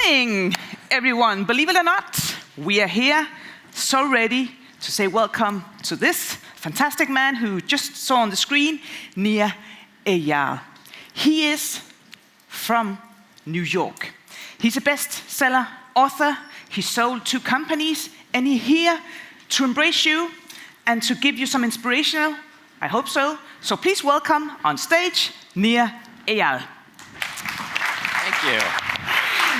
morning, everyone. Believe it or not, we are here so ready to say welcome to this fantastic man who just saw on the screen, Nir Eyal. He is from New York. He's a bestseller author. He sold 2 companies, and he's here to embrace you and to give you some inspirational, I hope so. So please welcome on stage, Nir Eyal. Thank you.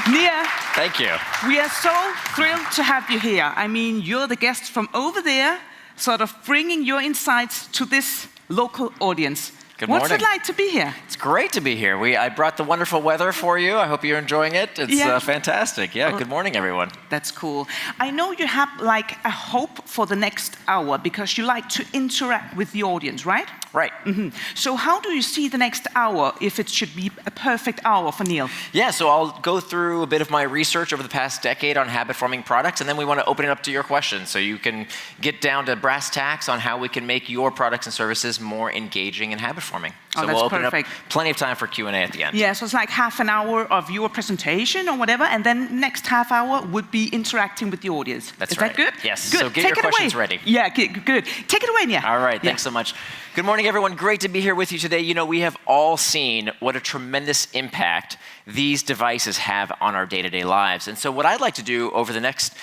Nir, thank you. We are so thrilled to have you here. I mean, you're the guest from over there, sort of bringing your insights to this local audience. Good morning. What's it like to be here? It's great to be here. I brought the wonderful weather for you. I hope you're enjoying it. It's fantastic. Yeah, good morning, everyone. That's cool. I know you have like a hope for the next hour because you like to interact with the audience, right? Right. Mm-hmm. So how do you see the next hour, if it should be a perfect hour for Neil? Yeah, so I'll go through a bit of my research over the past decade on habit-forming products, and then we want to open it up to your questions so you can get down to brass tacks on how we can make your products and services more engaging and habit-forming. So we'll open perfect. up plenty of time for Q&A at the end. Yeah, so it's like half an hour of your presentation or whatever, and then next half hour would be interacting with the audience. That's right. Is that good? Yes, good. So get Take your questions ready. Yeah, good. Take it away, Nia. All right, thanks so much. Good morning, everyone. Great to be here with you today. You know, we have all seen what a tremendous impact these devices have on our day-to-day lives. And so what I'd like to do over the next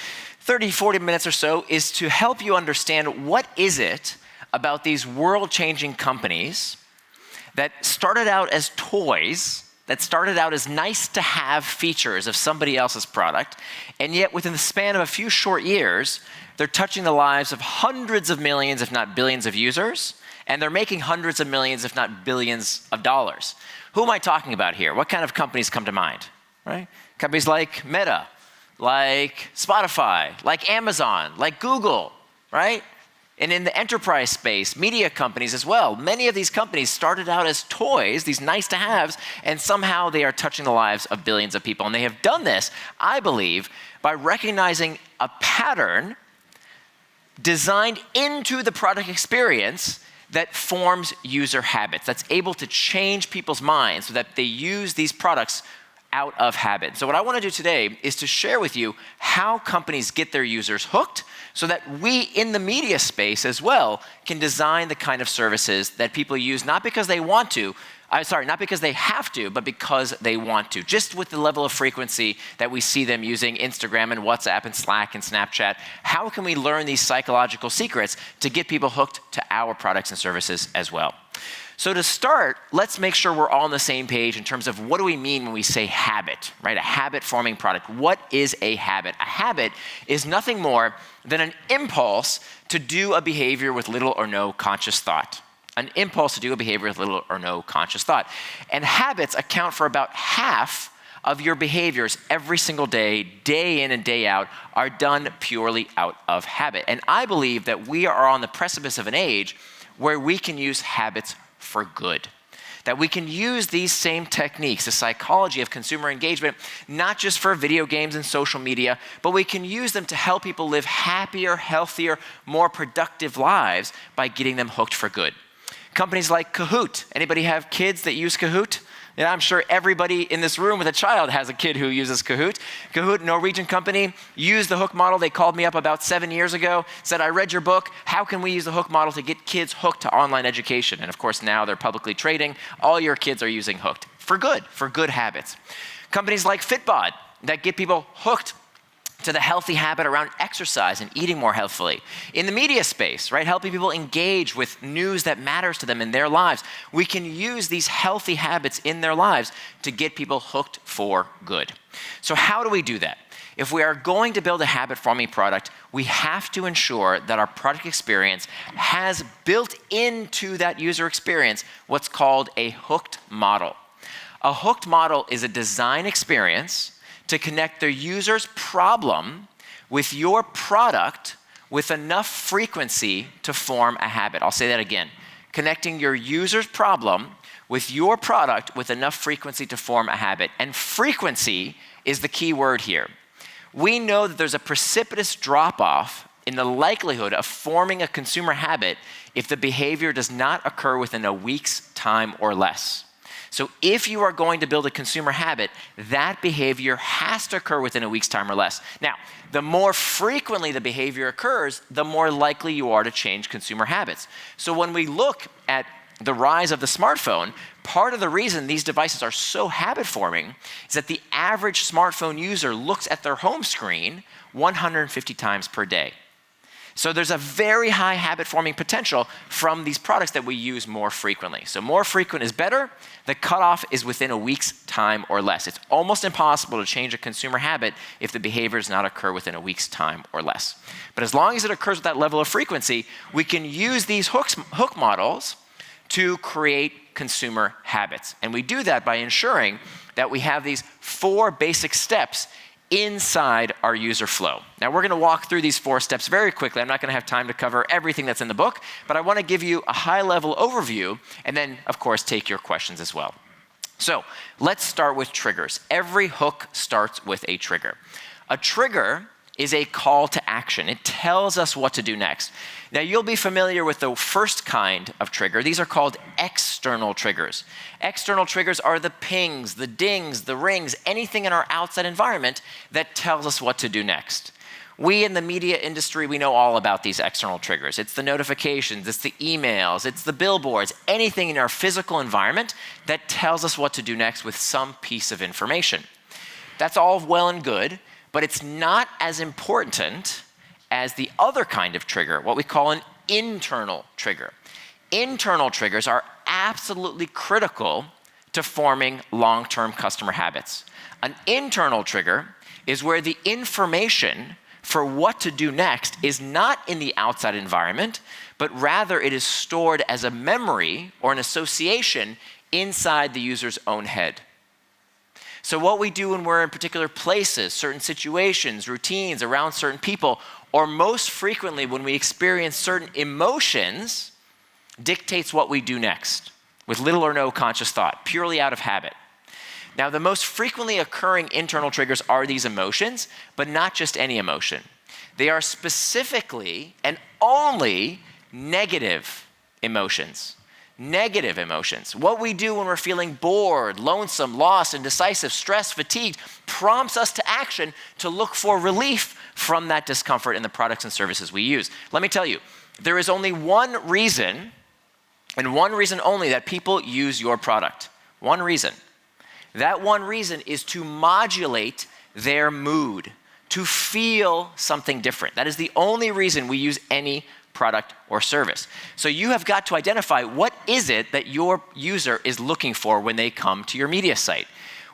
30, 40 minutes or so is to help you understand what is it about these world-changing companies that started out as toys, that started out as nice-to-have features of somebody else's product, and yet within the span of a few short years, they're touching the lives of hundreds of millions, if not billions of users, and they're making hundreds of millions, if not billions of dollars. Who am I talking about here? What kind of companies come to mind, right? Companies like Meta, like Spotify, like Amazon, like Google, right? And in the enterprise space, media companies as well. Many of these companies started out as toys, these nice-to-haves, and somehow they are touching the lives of billions of people. And they have done this, I believe, by recognizing a pattern designed into the product experience that forms user habits, that's able to change people's minds so that they use these products out of habit. So what I want to do today is to share with you how companies get their users hooked so that we in the media space as well can design the kind of services that people use not because they want to, not because they have to, but because they want to. Just with the level of frequency that we see them using Instagram and WhatsApp and Slack and Snapchat, how can we learn these psychological secrets to get people hooked to our products and services as well? So to start, let's make sure we're all on the same page in terms of what do we mean when we say habit, right? A habit-forming product. What is a habit? A habit is nothing more than an impulse to do a behavior with little or no conscious thought. An impulse to do a behavior with little or no conscious thought. And habits account for about half of your behaviors every single day, day in and day out, are done purely out of habit. And I believe that we are on the precipice of an age where we can use habits for good. That we can use these same techniques, the psychology of consumer engagement, not just for video games and social media, but we can use them to help people live happier, healthier, more productive lives by getting them hooked for good. Companies like Kahoot. Anybody have kids that use Kahoot? Yeah, I'm sure everybody in this room with a child has a kid who uses Kahoot. Kahoot, Norwegian company, used the hook model. They called me up about 7 years ago, said, I read your book. How can we use the hook model to get kids hooked to online education? And of course, now they're publicly trading. All your kids are using Hooked for good habits. Companies like Fitbod that get people hooked to the healthy habit around exercise and eating more healthfully. In the media space, right, helping people engage with news that matters to them in their lives. We can use these healthy habits in their lives to get people hooked for good. So how do we do that? If we are going to build a habit-forming product, we have to ensure that our product experience has built into that user experience what's called a hooked model. A hooked model is a design experience to connect the user's problem with your product with enough frequency to form a habit. I'll say that again. Connecting your user's problem with your product with enough frequency to form a habit. And frequency is the key word here. We know that there's a precipitous drop-off in the likelihood of forming a consumer habit if the behavior does not occur within a week's time or less. So if you are going to build a consumer habit, that behavior has to occur within a week's time or less. Now, the more frequently the behavior occurs, the more likely you are to change consumer habits. So when we look at the rise of the smartphone, part of the reason these devices are so habit-forming is that the average smartphone user looks at their home screen 150 times per day. So there's a very high habit-forming potential from these products that we use more frequently. So more frequent is better. The cutoff is within a week's time or less. It's almost impossible to change a consumer habit if the behavior does not occur within a week's time or less. But as long as it occurs with that level of frequency, we can use these hook models to create consumer habits. And we do that by ensuring that we have these 4 basic steps inside our user flow. Now we're going to walk through these 4 steps very quickly. I'm not going to have time to cover everything that's in the book, but I want to give you a high-level overview and then, of course, take your questions as well. So let's start with triggers. Every hook starts with a trigger. A trigger is a call to action. It tells us what to do next. Now, you'll be familiar with the first kind of trigger. These are called external triggers. External triggers are the pings, the dings, the rings, anything in our outside environment that tells us what to do next. We in the media industry, we know all about these external triggers. It's the notifications, it's the emails, it's the billboards, anything in our physical environment that tells us what to do next with some piece of information. That's all well and good, but it's not as important as the other kind of trigger, what we call an internal trigger. Internal triggers are absolutely critical to forming long-term customer habits. An internal trigger is where the information for what to do next is not in the outside environment, but rather it is stored as a memory or an association inside the user's own head. So what we do when we're in particular places, certain situations, routines, around certain people, or most frequently when we experience certain emotions, dictates what we do next, with little or no conscious thought, purely out of habit. Now, the most frequently occurring internal triggers are these emotions, but not just any emotion. They are specifically and only negative emotions. Negative emotions. What we do when we're feeling bored, lonesome, lost, indecisive, stressed, fatigued, prompts us to action to look for relief from that discomfort in the products and services we use. Let me tell you, there is only one reason, and one reason only, that people use your product. One reason. That one reason is to modulate their mood, to feel something different. That is the only reason we use any product or service. So you have got to identify what is it that your user is looking for when they come to your media site.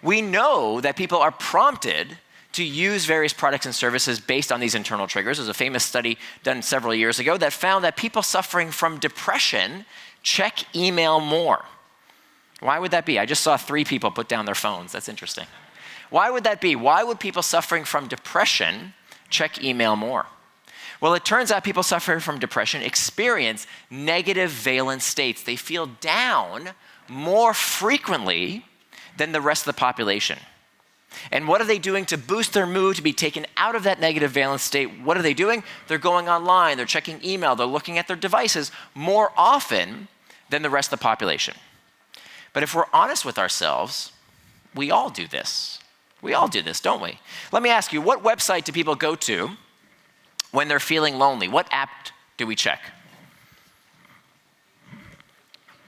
We know that people are prompted to use various products and services based on these internal triggers. There's a famous study done several years ago that found that people suffering from depression check email more. Why would that be? I just saw 3 people put down their phones. That's interesting. Why would that be? Why would people suffering from depression check email more? Well, it turns out people suffering from depression experience negative valence states. They feel down more frequently than the rest of the population. And what are they doing to boost their mood, to be taken out of that negative valence state? What are they doing? They're going online, they're checking email, they're looking at their devices more often than the rest of the population. But if we're honest with ourselves, we all do this. We all do this, don't we? Let me ask you, what website do people go to when they're feeling lonely? What app do we check?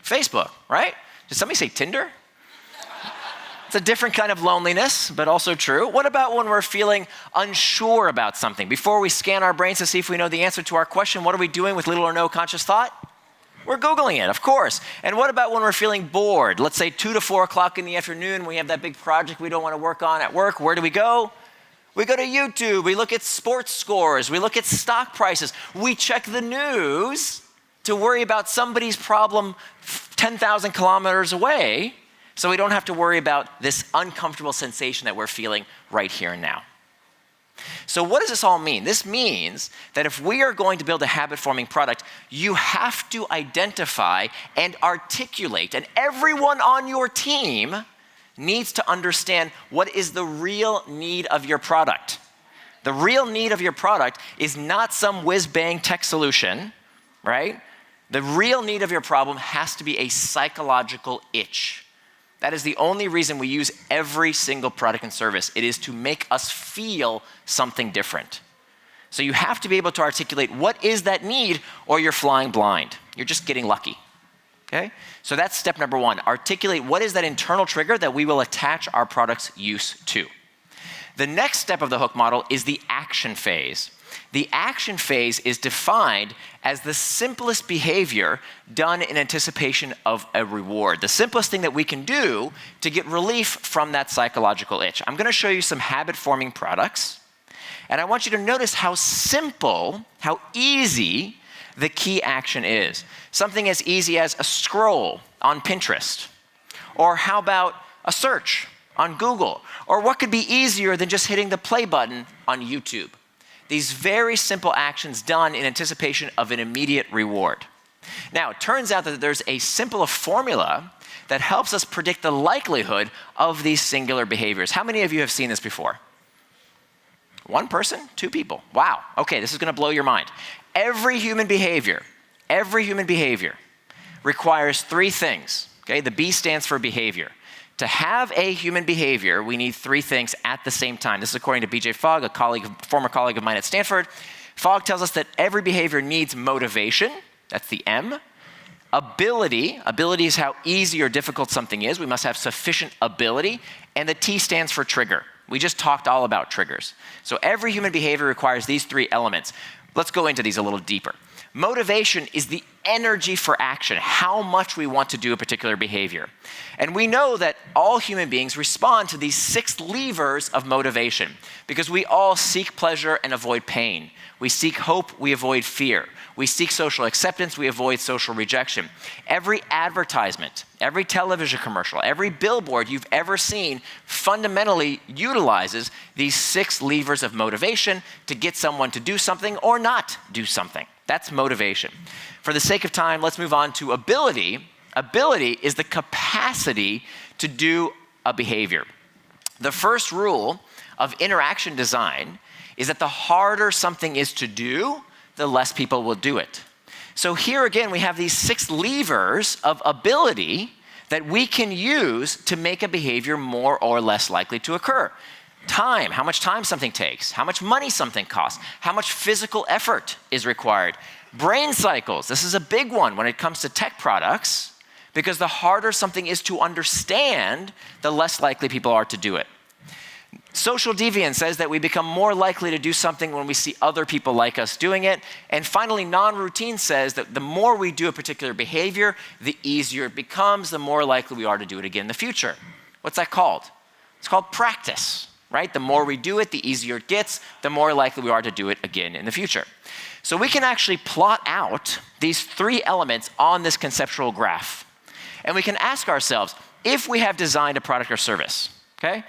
Facebook, right? Did somebody say Tinder? It's a different kind of loneliness, but also true. What about when we're feeling unsure about something? Before we scan our brains to see if we know the answer to our question, what are we doing with little or no conscious thought? We're Googling it, of course. And what about when we're feeling bored? Let's say 2 to 4 o'clock in the afternoon, we have that big project we don't want to work on at work. Where do we go? We go to YouTube, we look at sports scores, we look at stock prices, we check the news to worry about somebody's problem 10,000 kilometers away, so we don't have to worry about this uncomfortable sensation that we're feeling right here and now. So what does this all mean? This means that if we are going to build a habit-forming product, you have to identify and articulate, and everyone on your team needs to understand what is the real need of your product. The real need of your product is not some whiz-bang tech solution, right? The real need of your problem has to be a psychological itch. That is the only reason we use every single product and service. It is to make us feel something different. So you have to be able to articulate what is that need, or you're flying blind. You're just getting lucky. Okay? So that's step number one. Articulate what is that internal trigger that we will attach our product's use to. The next step of the hook model is the action phase. The action phase is defined as the simplest behavior done in anticipation of a reward. The simplest thing that we can do to get relief from that psychological itch. I'm going to show you some habit-forming products, and I want you to notice how simple, how easy the key action is. Something as easy as a scroll on Pinterest, or how about a search on Google, or what could be easier than just hitting the play button on YouTube. These very simple actions done in anticipation of an immediate reward. Now, it turns out that there's a simple formula that helps us predict the likelihood of these singular behaviors. How many of you have seen this before? One person? Two people? Wow. Okay, this is going to blow your mind. Every human behavior requires three things. Okay, the B stands for behavior. To have a human behavior, we need three things at the same time. This is according to B.J. Fogg, former colleague of mine at Stanford. Fogg tells us that every behavior needs motivation, that's the M. Ability is how easy or difficult something is. We must have sufficient ability. And the T stands for trigger. We just talked all about triggers. So every human behavior requires these three elements. Let's go into these a little deeper. Motivation is the energy for action, how much we want to do a particular behavior. And we know that all human beings respond to these 6 levers of motivation because we all seek pleasure and avoid pain. We seek hope, we avoid fear. We seek social acceptance, we avoid social rejection. Every advertisement, every television commercial, every billboard you've ever seen fundamentally utilizes these 6 levers of motivation to get someone to do something or not do something. That's motivation. For the sake of time, let's move on to ability. Ability is the capacity to do a behavior. The first rule of interaction design is that the harder something is to do, the less people will do it. So here again, we have these 6 levers of ability that we can use to make a behavior more or less likely to occur. Time, how much time something takes, how much money something costs, how much physical effort is required. Brain cycles, this is a big one when it comes to tech products, because the harder something is to understand, the less likely people are to do it. Social deviance says that we become more likely to do something when we see other people like us doing it. And finally, non-routine says that the more we do a particular behavior, the easier it becomes, the more likely we are to do it again in the future. What's that called? It's called practice, right? The more we do it, the easier it gets, the more likely we are to do it again in the future. So we can actually plot out these 3 elements on this conceptual graph. And we can ask ourselves, if we have designed a product or service, okay?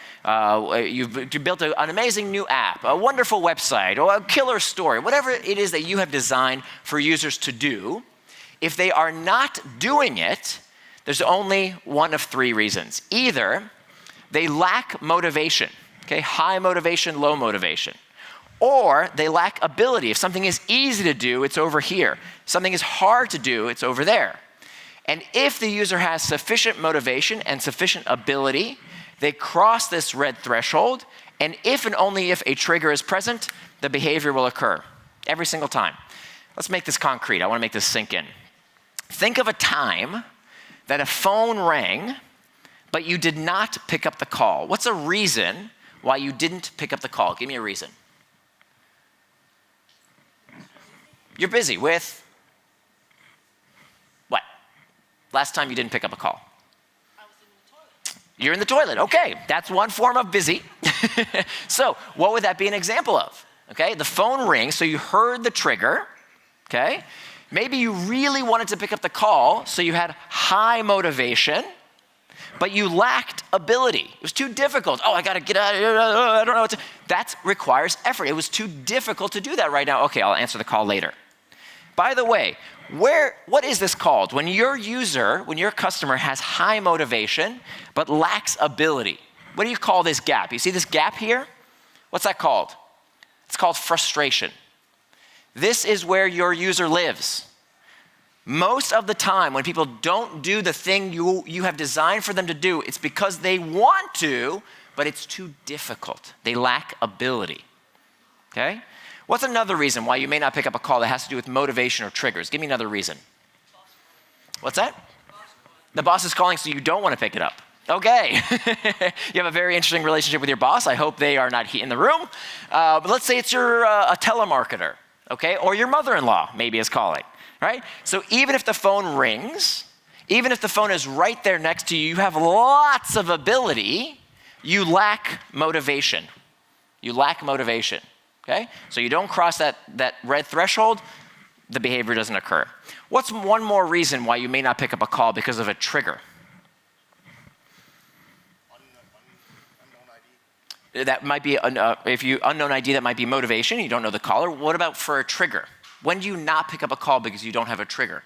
You've built an amazing new app, a wonderful website, or a killer story, whatever it is that you have designed for users to do, if they are not doing it, there's only one of 3 reasons. Either they lack motivation, okay? High motivation, low motivation. Or they lack ability. If something is easy to do, it's over here. Something is hard to do, it's over there. And if the user has sufficient motivation and sufficient ability, they cross this red threshold, and if and only if a trigger is present, the behavior will occur every single time. Let's make this concrete. I want to make this sink in. Think of a time that a phone rang, but you did not pick up the call. What's a reason why you didn't pick up the call? Give me a reason. You're busy with what? Last time you didn't pick up a call. I was in the toilet. You're in the toilet. Okay, that's one form of busy. So what would that be an example of? Okay, the phone rings, so you heard the trigger. Okay, maybe you really wanted to pick up the call, so you had high motivation, but you lacked ability. It was too difficult. Oh, I got to get out of here. I don't know what to. That requires effort. It was too difficult to do that right now. Okay, I'll answer the call later. By the way, what is this called? When your customer has high motivation but lacks ability, what do you call this gap? You see this gap here? What's that called? It's called frustration. This is where your user lives. Most of the time when people don't do the thing you have designed for them to do, it's because they want to, but it's too difficult. They lack ability, okay? What's another reason why you may not pick up a call that has to do with motivation or triggers? Give me another reason. What's that? The boss is calling, so you don't want to pick it up. Okay. You have a very interesting relationship with your boss. I hope they are not in the room. But let's say it's a telemarketer, okay? Or your mother-in-law maybe is calling, right? So even if the phone rings, even if the phone is right there next to you, you have lots of ability, you lack motivation. You lack motivation, okay? So you don't cross that red threshold, the behavior doesn't occur. What's one more reason why you may not pick up a call because of a trigger? That might be, if you unknown ID, that might be motivation. You don't know the caller. What about for a trigger? When do you not pick up a call because you don't have a trigger?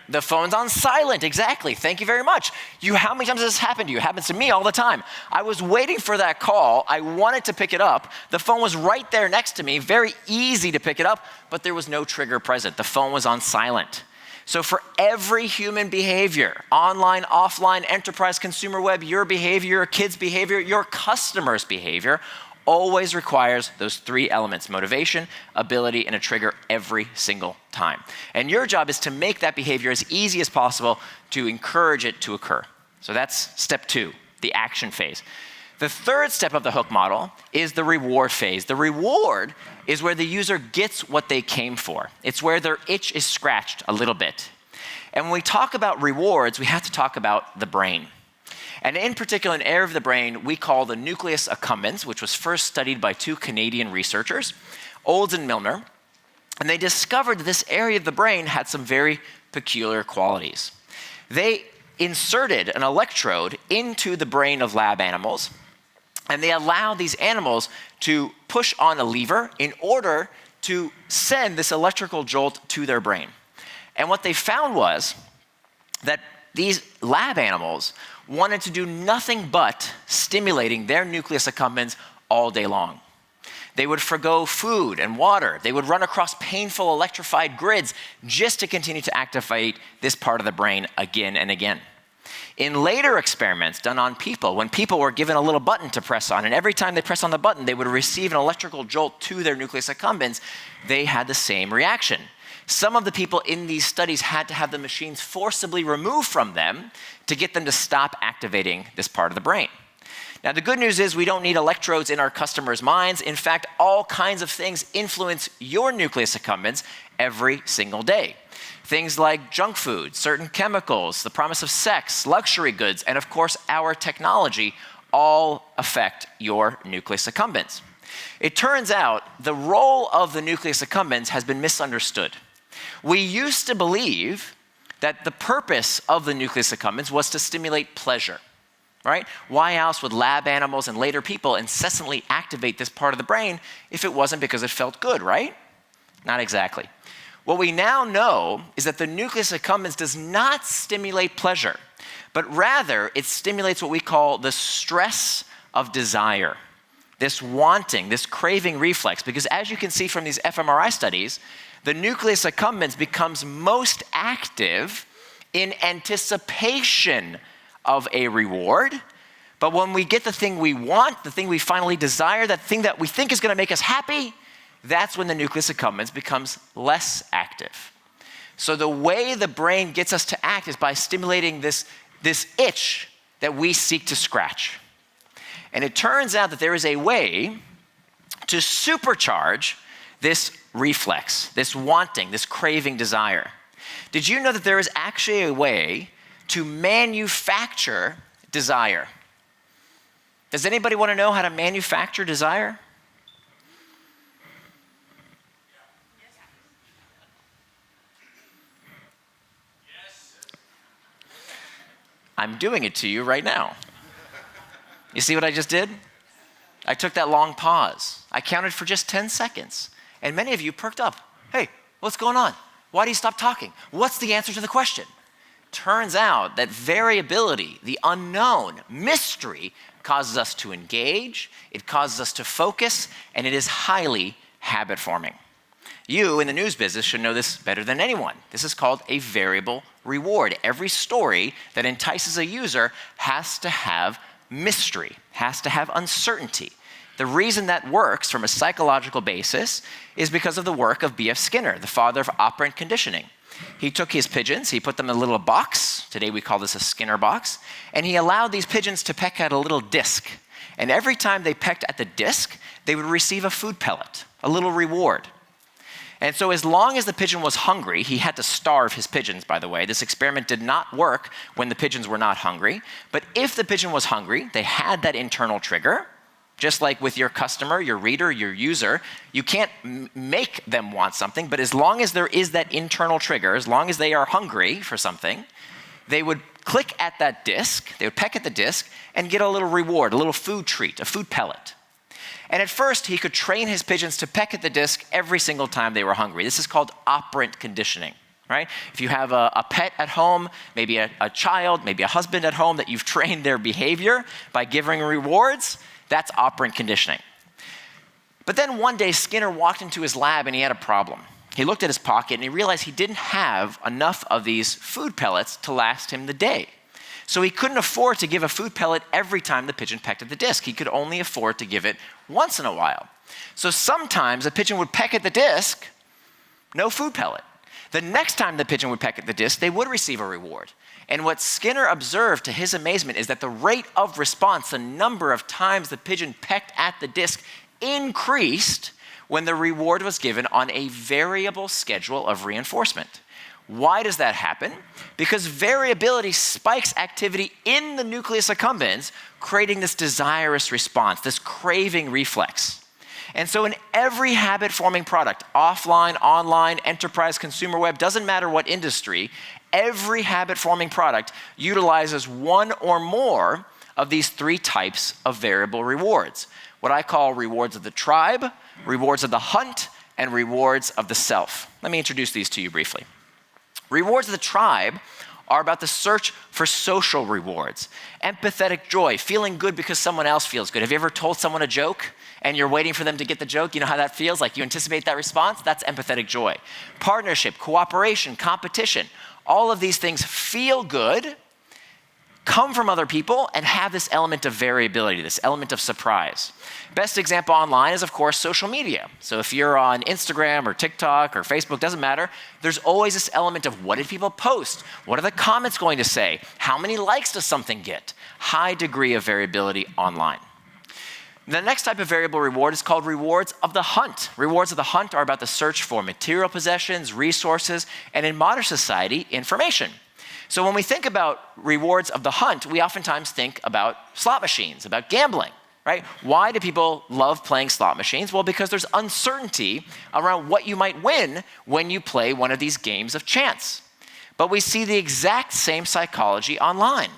The phone's on silent, exactly. Thank you very much. How many times has this happened to you? It happens to me all the time. I was waiting for that call. I wanted to pick it up. The phone was right there next to me, very easy to pick it up, but there was no trigger present. The phone was on silent. So for every human behavior, online, offline, enterprise, consumer web, your behavior, your kids' behavior, your customers' behavior, always requires those three elements: motivation, ability, and a trigger every single time. And your job is to make that behavior as easy as possible to encourage it to occur. So that's step 2, the action phase. The third step of the hook model is the reward phase. The reward is where the user gets what they came for. It's where their itch is scratched a little bit. And when we talk about rewards, we have to talk about the brain. And in particular, an area of the brain we call the nucleus accumbens, which was first studied by 2 Canadian researchers, Olds and Milner. And they discovered that this area of the brain had some very peculiar qualities. They inserted an electrode into the brain of lab animals, and they allowed these animals to push on a lever in order to send this electrical jolt to their brain. And what they found was that these lab animals wanted to do nothing but stimulating their nucleus accumbens all day long. They would forgo food and water. They would run across painful electrified grids just to continue to activate this part of the brain again and again. In later experiments done on people, when people were given a little button to press on, and every time they press on the button, they would receive an electrical jolt to their nucleus accumbens, they had the same reaction. Some of the people in these studies had to have the machines forcibly removed from them to get them to stop activating this part of the brain. Now, the good news is we don't need electrodes in our customers' minds. In fact, all kinds of things influence your nucleus accumbens every single day. Things like junk food, certain chemicals, the promise of sex, luxury goods, and of course, our technology all affect your nucleus accumbens. It turns out the role of the nucleus accumbens has been misunderstood. We used to believe that the purpose of the nucleus accumbens was to stimulate pleasure, right? Why else would lab animals and later people incessantly activate this part of the brain if it wasn't because it felt good, right? Not exactly. What we now know is that the nucleus accumbens does not stimulate pleasure, but rather it stimulates what we call the stress of desire, this wanting, this craving reflex, because as you can see from these fMRI studies, the nucleus accumbens becomes most active in anticipation of a reward. But when we get the thing we want, the thing we finally desire, that thing that we think is going to make us happy, that's when the nucleus accumbens becomes less active. So the way the brain gets us to act is by stimulating this itch that we seek to scratch. And it turns out that there is a way to supercharge this reflex, this wanting, this craving desire. Did you know that there is actually a way to manufacture desire? Does anybody want to know how to manufacture desire? I'm doing it to you right now. You see what I just did? I took that long pause. I counted for just 10 seconds. And many of you perked up. Hey, what's going on? Why do you stop talking? What's the answer to the question? Turns out that variability, the unknown, mystery, causes us to engage, it causes us to focus, and it is highly habit forming. You in the news business should know this better than anyone. This is called a variable reward. Every story that entices a user has to have mystery, has to have uncertainty. The reason that works from a psychological basis is because of the work of B.F. Skinner, the father of operant conditioning. He took his pigeons, he put them in a little box, today we call this a Skinner box, and he allowed these pigeons to peck at a little disc. And every time they pecked at the disc, they would receive a food pellet, a little reward. And so as long as the pigeon was hungry, he had to starve his pigeons, by the way. This experiment did not work when the pigeons were not hungry. But if the pigeon was hungry, they had that internal trigger. Just like with your customer, your reader, your user, you can't make them want something, but as long as there is that internal trigger, as long as they are hungry for something, they would click at that disc, they would peck at the disc, and get a little reward, a little food treat, a food pellet. And at first, he could train his pigeons to peck at the disc every single time they were hungry. This is called operant conditioning, right? If you have a pet at home, maybe a child, maybe a husband at home that you've trained their behavior by giving rewards, that's operant conditioning. But then one day, Skinner walked into his lab and he had a problem. He looked at his pocket and he realized he didn't have enough of these food pellets to last him the day. So he couldn't afford to give a food pellet every time the pigeon pecked at the disc. He could only afford to give it once in a while. So sometimes a pigeon would peck at the disc, no food pellet. The next time the pigeon would peck at the disc, they would receive a reward. And what Skinner observed to his amazement is that the rate of response, the number of times the pigeon pecked at the disc, increased when the reward was given on a variable schedule of reinforcement. Why does that happen? Because variability spikes activity in the nucleus accumbens, creating this desirous response, this craving reflex. And so in every habit-forming product, offline, online, enterprise, consumer web, doesn't matter what industry, every habit-forming product utilizes one or more of these three types of variable rewards. What I call rewards of the tribe, rewards of the hunt, and rewards of the self. Let me introduce these to you briefly. Rewards of the tribe are about the search for social rewards. Empathetic joy, feeling good because someone else feels good. Have you ever told someone a joke and you're waiting for them to get the joke? You know how that feels? Like you anticipate that response? That's empathetic joy. Partnership, cooperation, competition. All of these things feel good, come from other people, and have this element of variability, this element of surprise. Best example online is, of course, social media. So if you're on Instagram or TikTok or Facebook, doesn't matter, there's always this element of what did people post? What are the comments going to say? How many likes does something get? High degree of variability online. The next type of variable reward is called rewards of the hunt. Rewards of the hunt are about the search for material possessions, resources, and in modern society, information. So when we think about rewards of the hunt, we oftentimes think about slot machines, about gambling, right? Why do people love playing slot machines? Well, because there's uncertainty around what you might win when you play one of these games of chance. But we see the exact same psychology online.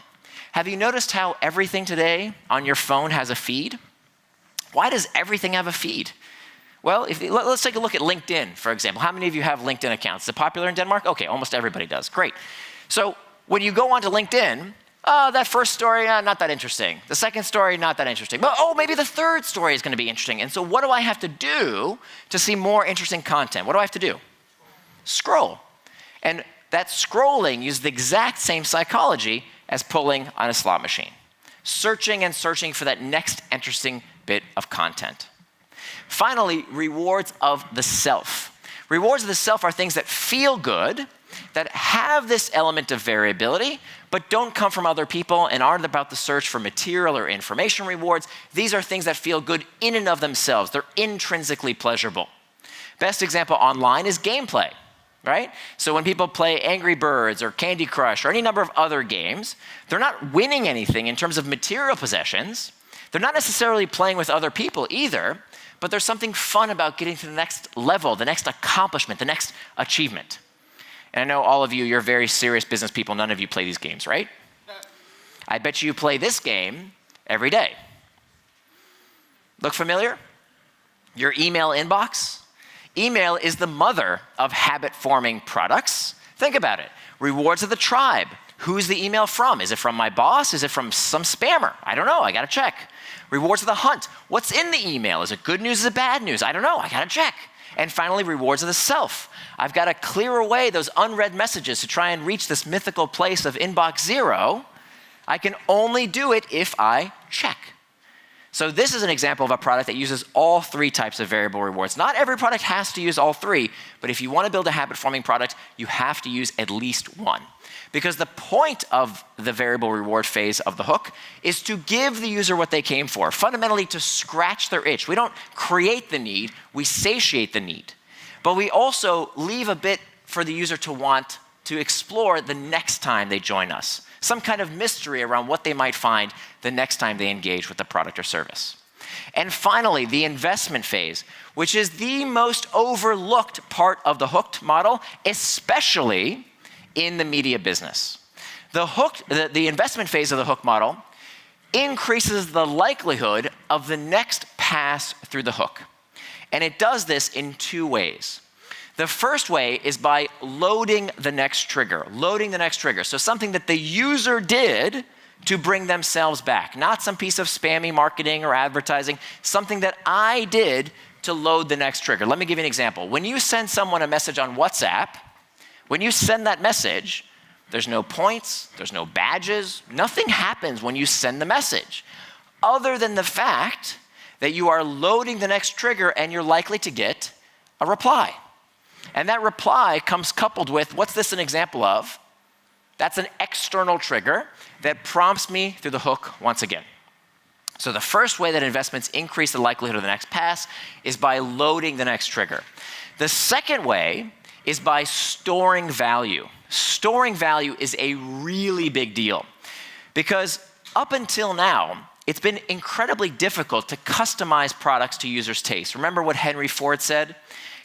Have you noticed how everything today on your phone has a feed? Why does everything have a feed? Well, let's take a look at LinkedIn, for example. How many of you have LinkedIn accounts? Is it popular in Denmark? Okay, almost everybody does. Great. So when you go onto LinkedIn, that first story, not that interesting. The second story, not that interesting. But maybe the third story is going to be interesting. And so what do I have to do to see more interesting content? What do I have to do? Scroll. And that scrolling uses the exact same psychology as pulling on a slot machine. Searching and searching for that next interesting bit of content. Finally, rewards of the self. Rewards of the self are things that feel good, that have this element of variability, but don't come from other people and aren't about the search for material or information rewards. These are things that feel good in and of themselves. They're intrinsically pleasurable. Best example online is gameplay, right? So when people play Angry Birds or Candy Crush or any number of other games, they're not winning anything in terms of material possessions. They're not necessarily playing with other people either, but there's something fun about getting to the next level, the next accomplishment, the next achievement. And I know all of you, you're very serious business people. None of you play these games, right? I bet you play this game every day. Look familiar? Your email inbox? Email is the mother of habit-forming products. Think about it. Rewards of the tribe. Who's the email from? Is it from my boss? Is it from some spammer? I don't know. I got to check. Rewards of the hunt. What's in the email? Is it good news? Is it bad news? I don't know. I got to check. And finally, rewards of the self. I've got to clear away those unread messages to try and reach this mythical place of inbox 0. I can only do it if I check. So this is an example of a product that uses all 3 types of variable rewards. Not every product has to use all 3, but if you want to build a habit-forming product, you have to use at least one. Because the point of the variable reward phase of the hook is to give the user what they came for, fundamentally to scratch their itch. We don't create the need, we satiate the need. But we also leave a bit for the user to want to explore the next time they join us. Some kind of mystery around what they might find the next time they engage with the product or service. And finally, the investment phase, which is the most overlooked part of the hooked model, especially in the media business. The investment phase of the hook model increases the likelihood of the next pass through the hook. And it does this in 2 ways. The first way is by loading the next trigger. So something that the user did to bring themselves back, not some piece of spammy marketing or advertising, something that I did to load the next trigger. Let me give you an example. When you send someone a message on WhatsApp, when you send that message, there's no points, there's no badges, nothing happens when you send the message, other than the fact that you are loading the next trigger and you're likely to get a reply. And that reply comes coupled with, what's this an example of? That's an external trigger that prompts me through the hook once again. So the first way that investments increase the likelihood of the next pass is by loading the next trigger. The second way is by storing value. Storing value is a really big deal because up until now, it's been incredibly difficult to customize products to users' taste. Remember what Henry Ford said?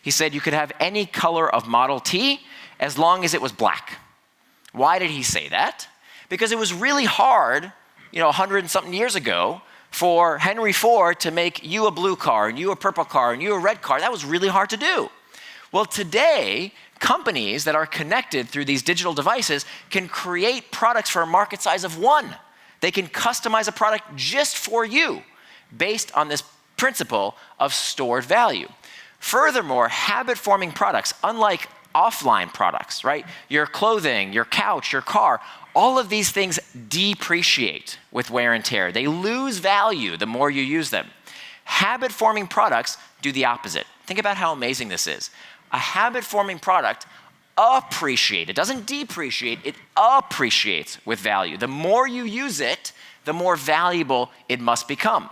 He said you could have any color of Model T as long as it was black. Why did he say that? Because it was really hard, 100 and something years ago, for Henry Ford to make you a blue car and you a purple car and you a red car. That was really hard to do. Well, today, companies that are connected through these digital devices can create products for a market size of 1. They can customize a product just for you based on this principle of stored value. Furthermore, habit-forming products, unlike offline products, right? Your clothing, your couch, your car, all of these things depreciate with wear and tear. They lose value the more you use them. Habit-forming products do the opposite. Think about how amazing this is. A habit-forming product appreciates. It doesn't depreciate, it appreciates with value. The more you use it, the more valuable it must become.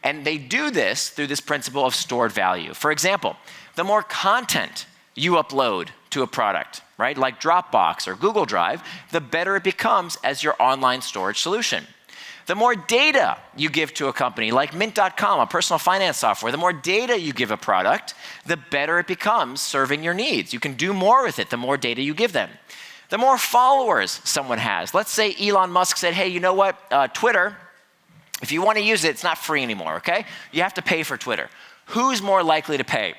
And they do this through this principle of stored value. For example, the more content you upload to a product, right, like Dropbox or Google Drive, the better it becomes as your online storage solution. The more data you give to a company like Mint.com, a personal finance software, the more data you give a product, the better it becomes serving your needs. You can do more with it the more data you give them. The more followers someone has. Let's say Elon Musk said, hey, you know what, Twitter, if you want to use it, it's not free anymore, okay? You have to pay for Twitter. Who's more likely to pay?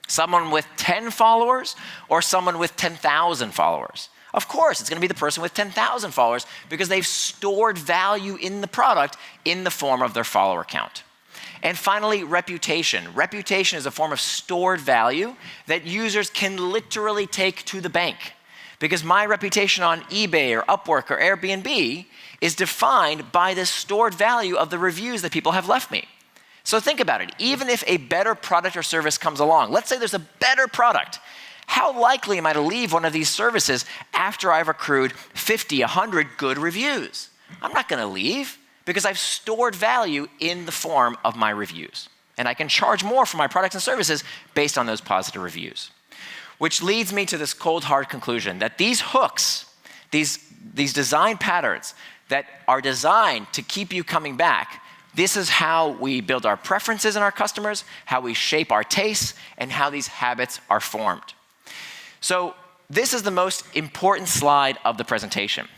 Someone with 10 followers or someone with 10,000 followers? Of course, it's going to be the person with 10,000 followers because they've stored value in the product in the form of their follower count. And finally, reputation. Reputation is a form of stored value that users can literally take to the bank. Because my reputation on eBay or Upwork or Airbnb is defined by the stored value of the reviews that people have left me. So think about it. Even if a better product or service comes along, let's say there's a better product, how likely am I to leave one of these services after I've accrued 50, 100 good reviews? I'm not going to leave because I've stored value in the form of my reviews. And I can charge more for my products and services based on those positive reviews. Which leads me to this cold hard conclusion that these hooks, these design patterns that are designed to keep you coming back, this is how we build our preferences in our customers, how we shape our tastes, and how these habits are formed. So this is the most important slide of the presentation.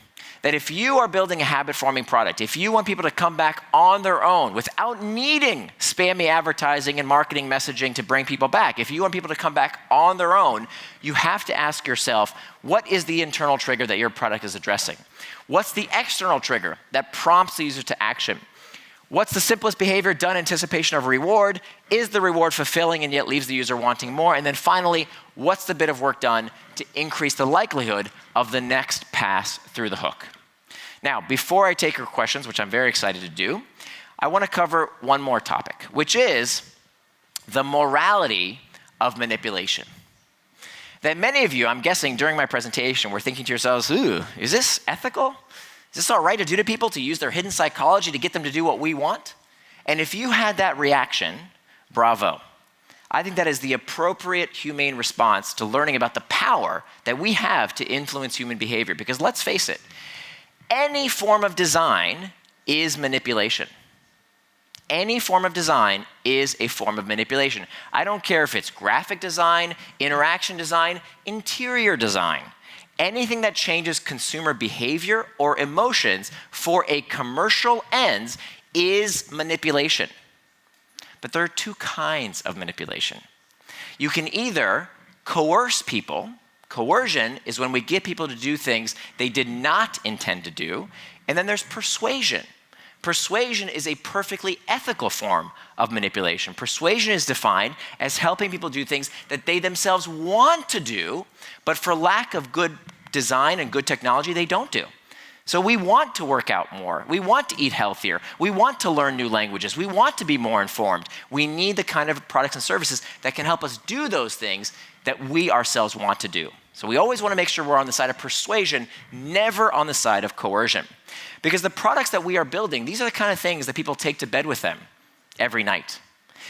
That if you are building a habit-forming product, if you want people to come back on their own without needing spammy advertising and marketing messaging to bring people back, if you want people to come back on their own, you have to ask yourself, what is the internal trigger that your product is addressing? What's the external trigger that prompts the user to action? What's the simplest behavior done in anticipation of reward? Is the reward fulfilling and yet leaves the user wanting more? And then finally, what's the bit of work done to increase the likelihood of the next pass through the hook? Now, before I take your questions, which I'm very excited to do, I want to cover one more topic, which is the morality of manipulation. That many of you, I'm guessing during my presentation, were thinking to yourselves, ooh, is this ethical? Is this all right to do to people, to use their hidden psychology to get them to do what we want? And if you had that reaction, bravo. I think that is the appropriate humane response to learning about the power that we have to influence human behavior. Because let's face it, any form of design is manipulation. Any form of design is a form of manipulation. I don't care if it's graphic design, interaction design, interior design. Anything that changes consumer behavior or emotions for a commercial ends is manipulation. But there are two kinds of manipulation. You can either coerce people. Coercion is when we get people to do things they did not intend to do. And then there's persuasion. Persuasion is a perfectly ethical form of manipulation. Persuasion is defined as helping people do things that they themselves want to do, but for lack of good design and good technology, they don't do. So we want to work out more. We want to eat healthier. We want to learn new languages. We want to be more informed. We need the kind of products and services that can help us do those things that we ourselves want to do. So we always want to make sure we're on the side of persuasion, never on the side of coercion. Because the products that we are building, these are the kind of things that people take to bed with them every night.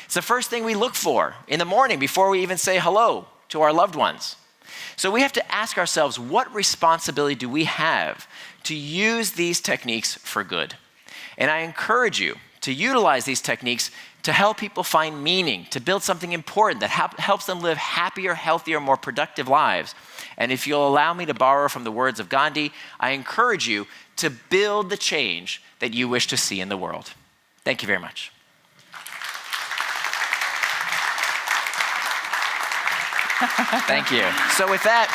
It's the first thing we look for in the morning before we even say hello to our loved ones. So we have to ask ourselves, what responsibility do we have to use these techniques for good? And I encourage you to utilize these techniques to help people find meaning, to build something important that helps them live happier, healthier, more productive lives. And if you'll allow me to borrow from the words of Gandhi, I encourage you to build the change that you wish to see in the world. Thank you very much. Thank you. So with that,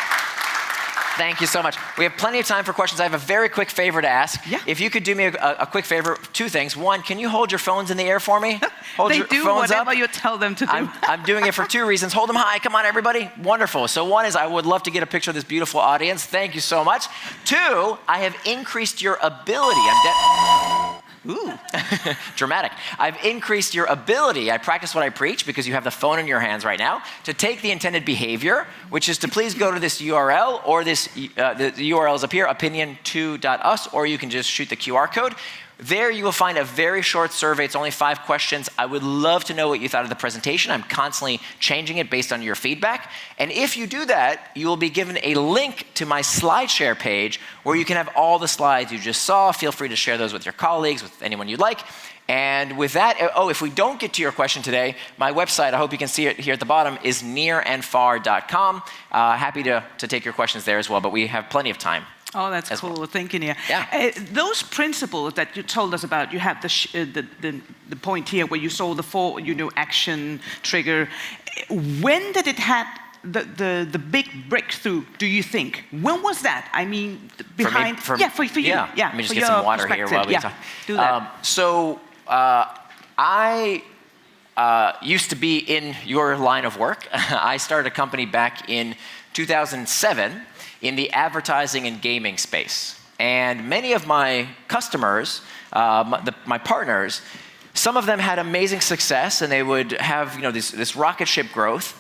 thank you so much. We have plenty of time for questions. I have a very quick favor to ask. Yeah. If you could do me a quick favor, two things. One, can you hold your phones in the air for me? Hold They your do phones whatever up. you tell them to do. I'm doing it for two reasons. Hold them high. Come on, everybody. Wonderful. So one is I would love to get a picture of this beautiful audience. Thank you so much. Two, I have increased your ability. Ooh, dramatic. I've increased your ability, I practice what I preach because you have the phone in your hands right now, to take the intended behavior, which is to please go to this URL, or the URL is up here, opinion2.us, or you can just shoot the QR code. There you will find a very short survey. It's only 5 questions. I would love to know what you thought of the presentation. I'm constantly changing it based on your feedback. And if you do that, you will be given a link to my SlideShare page where you can have all the slides you just saw. Feel free to share those with your colleagues, with anyone you'd like. And with that, if we don't get to your question today, my website, I hope you can see it here at the bottom, is nirandfar.com. Happy to take your questions there as well, but we have plenty of time. Oh, that's cool. well. Thank you, Nir. Yeah. Those principles that you told us about, you have the point here where you saw the 4, action trigger. When did it have the big breakthrough, do you think? When was that? I mean, behind... For you. Yeah. Let me just get some water here while we talk. Do that. So I used to be in your line of work. I started a company back in 2007 in the advertising and gaming space. And many of my customers, my partners, some of them had amazing success and they would have this rocket ship growth.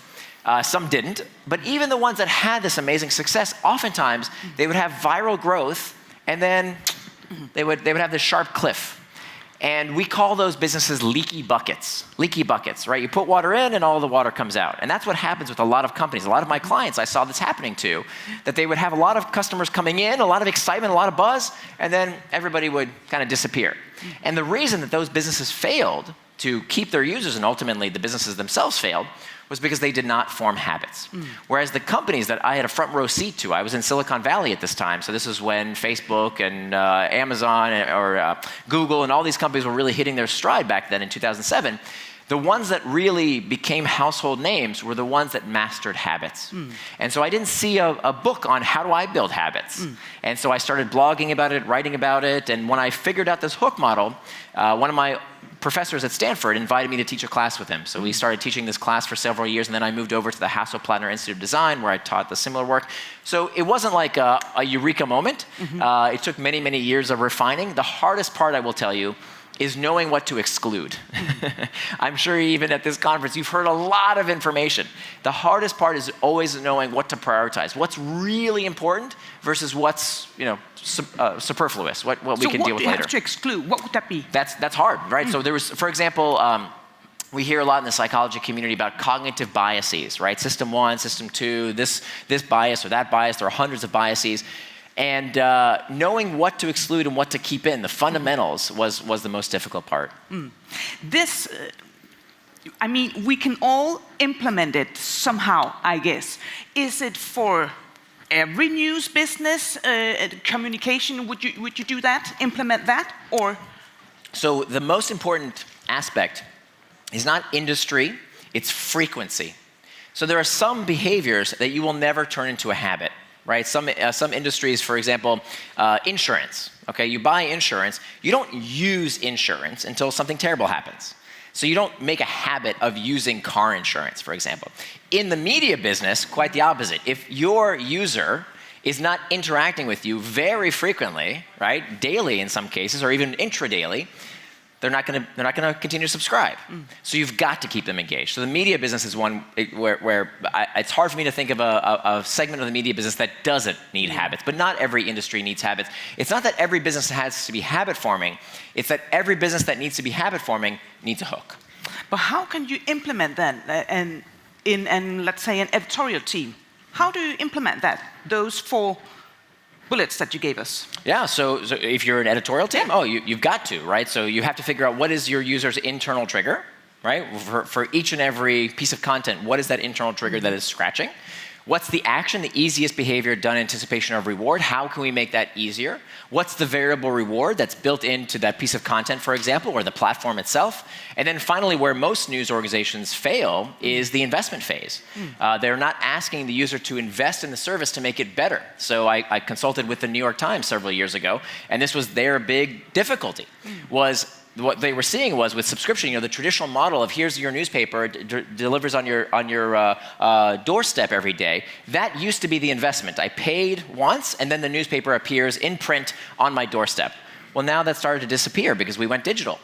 Some didn't, but even the ones that had this amazing success, oftentimes they would have viral growth and then they would have this sharp cliff. And we call those businesses leaky buckets, right? You put water in and all the water comes out. And that's what happens with a lot of companies. A lot of my clients, I saw this happening to, that they would have a lot of customers coming in, a lot of excitement, a lot of buzz, and then everybody would kind of disappear. And the reason that those businesses failed to keep their users, and ultimately the businesses themselves failed, was because they did not form habits. Whereas the companies that I had a front row seat to, I was in Silicon Valley at this time, so this is when Facebook and Amazon or Google and all these companies were really hitting their stride back then in 2007. The ones that really became household names were the ones that mastered habits. And so I didn't see a book on how do I build habits. And so I started blogging about it, writing about it, and when I figured out this hook model, one of my professors at Stanford invited me to teach a class with him. So we started teaching this class for several years, and then I moved over to the Hasso-Plattner Institute of Design, where I taught the similar work. So it wasn't like a eureka moment. It took many, many years of refining. The hardest part, I will tell you, is knowing what to exclude. I'm sure even at this conference, you've heard a lot of information. The hardest part is always knowing what to prioritize, what's really important versus what's superfluous, what we can deal with later. So what do you have to exclude? What would that be? That's hard, right? So there was, for example, we hear a lot in the psychology community about cognitive biases, right? System 1, system 2, this bias or that bias, there are hundreds of biases. And knowing what to exclude and what to keep in, the fundamentals, was the most difficult part. This, I mean, we can all implement it somehow, I guess. Is it for every news business communication? Would you do that, implement that, or? So the most important aspect is not industry, it's frequency. So there are some behaviors that you will never turn into a habit. Right? Some industries, for example, insurance. Okay, you buy insurance. You don't use insurance until something terrible happens. So you don't make a habit of using car insurance, for example. In the media business, quite the opposite. If your user is not interacting with you very frequently, right, daily in some cases, or even intradaily, they're not going to continue to subscribe. So you've got to keep them engaged. So the media business is one where it's hard for me to think of a segment of the media business that doesn't need habits, but not every industry needs habits. It's not that every business has to be habit forming, it's that every business that needs to be habit forming needs a hook. But how can you implement that in let's say, an editorial team? How do you implement that, those 4 bullets that you gave us? Yeah, so if you're an editorial team, you've got to, right? So you have to figure out what is your user's internal trigger, right? For each and every piece of content, what is that internal trigger that is scratching? What's the action, the easiest behavior done in anticipation of reward? How can we make that easier? What's the variable reward that's built into that piece of content, for example, or the platform itself? And then finally, where most news organizations fail is the investment phase. They're not asking the user to invest in the service to make it better. So I consulted with the New York Times several years ago, and this was their big difficulty, was what they were seeing was with subscription, the traditional model of here's your newspaper, it delivers on your doorstep every day. That used to be the investment. I paid once, and then the newspaper appears in print on my doorstep. Well, now that started to disappear because we went digital.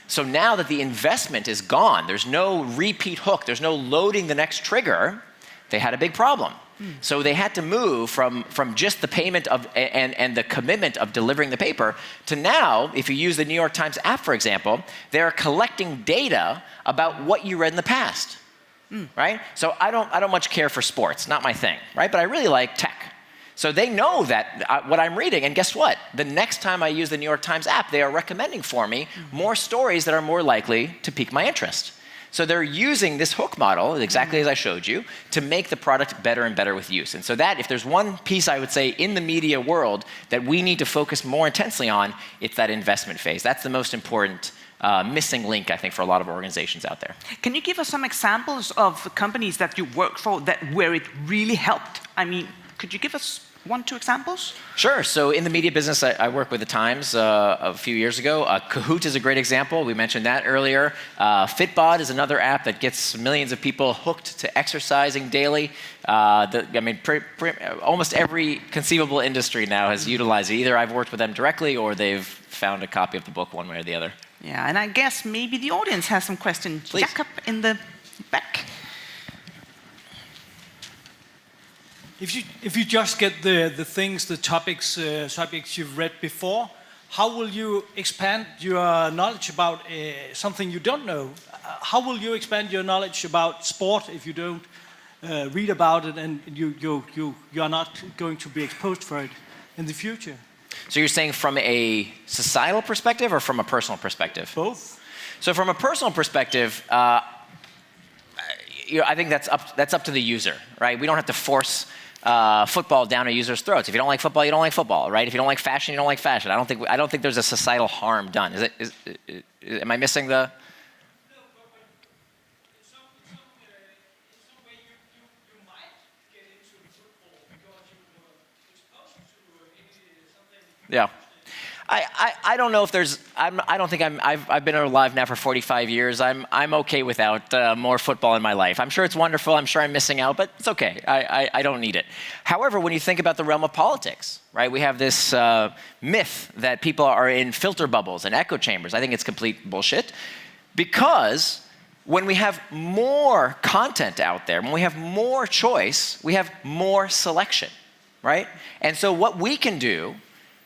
So now that the investment is gone, there's no repeat hook, there's no loading the next trigger, they had a big problem. So they had to move from just the payment of and the commitment of delivering the paper to now, if you use the New York Times app, for example, they're collecting data about what you read in the past, right? So I don't much care for sports, not my thing, right? But I really like tech. So they know that what I'm reading, and guess what? The next time I use the New York Times app, they are recommending for me more stories that are more likely to pique my interest. So they're using this hook model, exactly as I showed you, to make the product better and better with use. And so that, if there's one piece I would say in the media world that we need to focus more intensely on, it's that investment phase. That's the most important missing link, I think, for a lot of organizations out there. Can you give us some examples of companies that you work for where it really helped? I mean, could you give us 1, 2 examples? Sure. So in the media business, I worked with the Times a few years ago. Kahoot is a great example. We mentioned that earlier. Fitbod is another app that gets millions of people hooked to exercising daily. Almost every conceivable industry now has utilized it. Either I've worked with them directly or they've found a copy of the book one way or the other. Yeah, and I guess maybe the audience has some questions. Please. Jakob in the back. If you just get the things, the topics, subjects you've read before, how will you expand your knowledge about something you don't know? How will you expand your knowledge about sport if you don't read about it and you are not going to be exposed for it in the future? So you're saying from a societal perspective or from a personal perspective? Both. So from a personal perspective, I think that's up to the user, right? We don't have to force football down a user's throats. If you don't like football, you don't like football, right? If you don't like fashion, you don't like fashion. I don't think there's a societal harm done. Am I missing the? Yeah. I don't know if there's, I've been alive now for 45 years. I'm okay without more football in my life. I'm sure it's wonderful. I'm sure I'm missing out, but it's okay. I don't need it. However, when you think about the realm of politics, right, we have this myth that people are in filter bubbles and echo chambers. I think it's complete bullshit, because when we have more content out there, when we have more choice, we have more selection, right? And so what we can do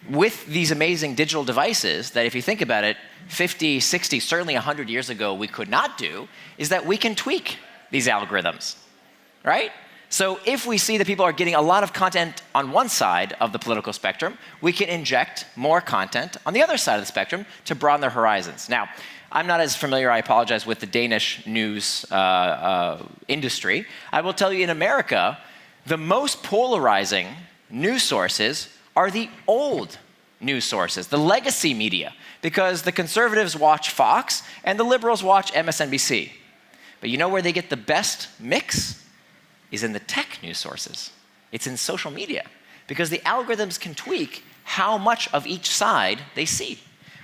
with these amazing digital devices that, if you think about it, 50, 60, certainly 100 years ago we could not do, is that we can tweak these algorithms, right? So if we see that people are getting a lot of content on one side of the political spectrum, we can inject more content on the other side of the spectrum to broaden their horizons. Now, I'm not as familiar, I apologize, with the Danish news industry. I will tell you, in America, the most polarizing news sources are the old news sources, the legacy media, because the conservatives watch Fox and the liberals watch MSNBC. But you know where they get the best mix? Is in the tech news sources. It's in social media, because the algorithms can tweak how much of each side they see.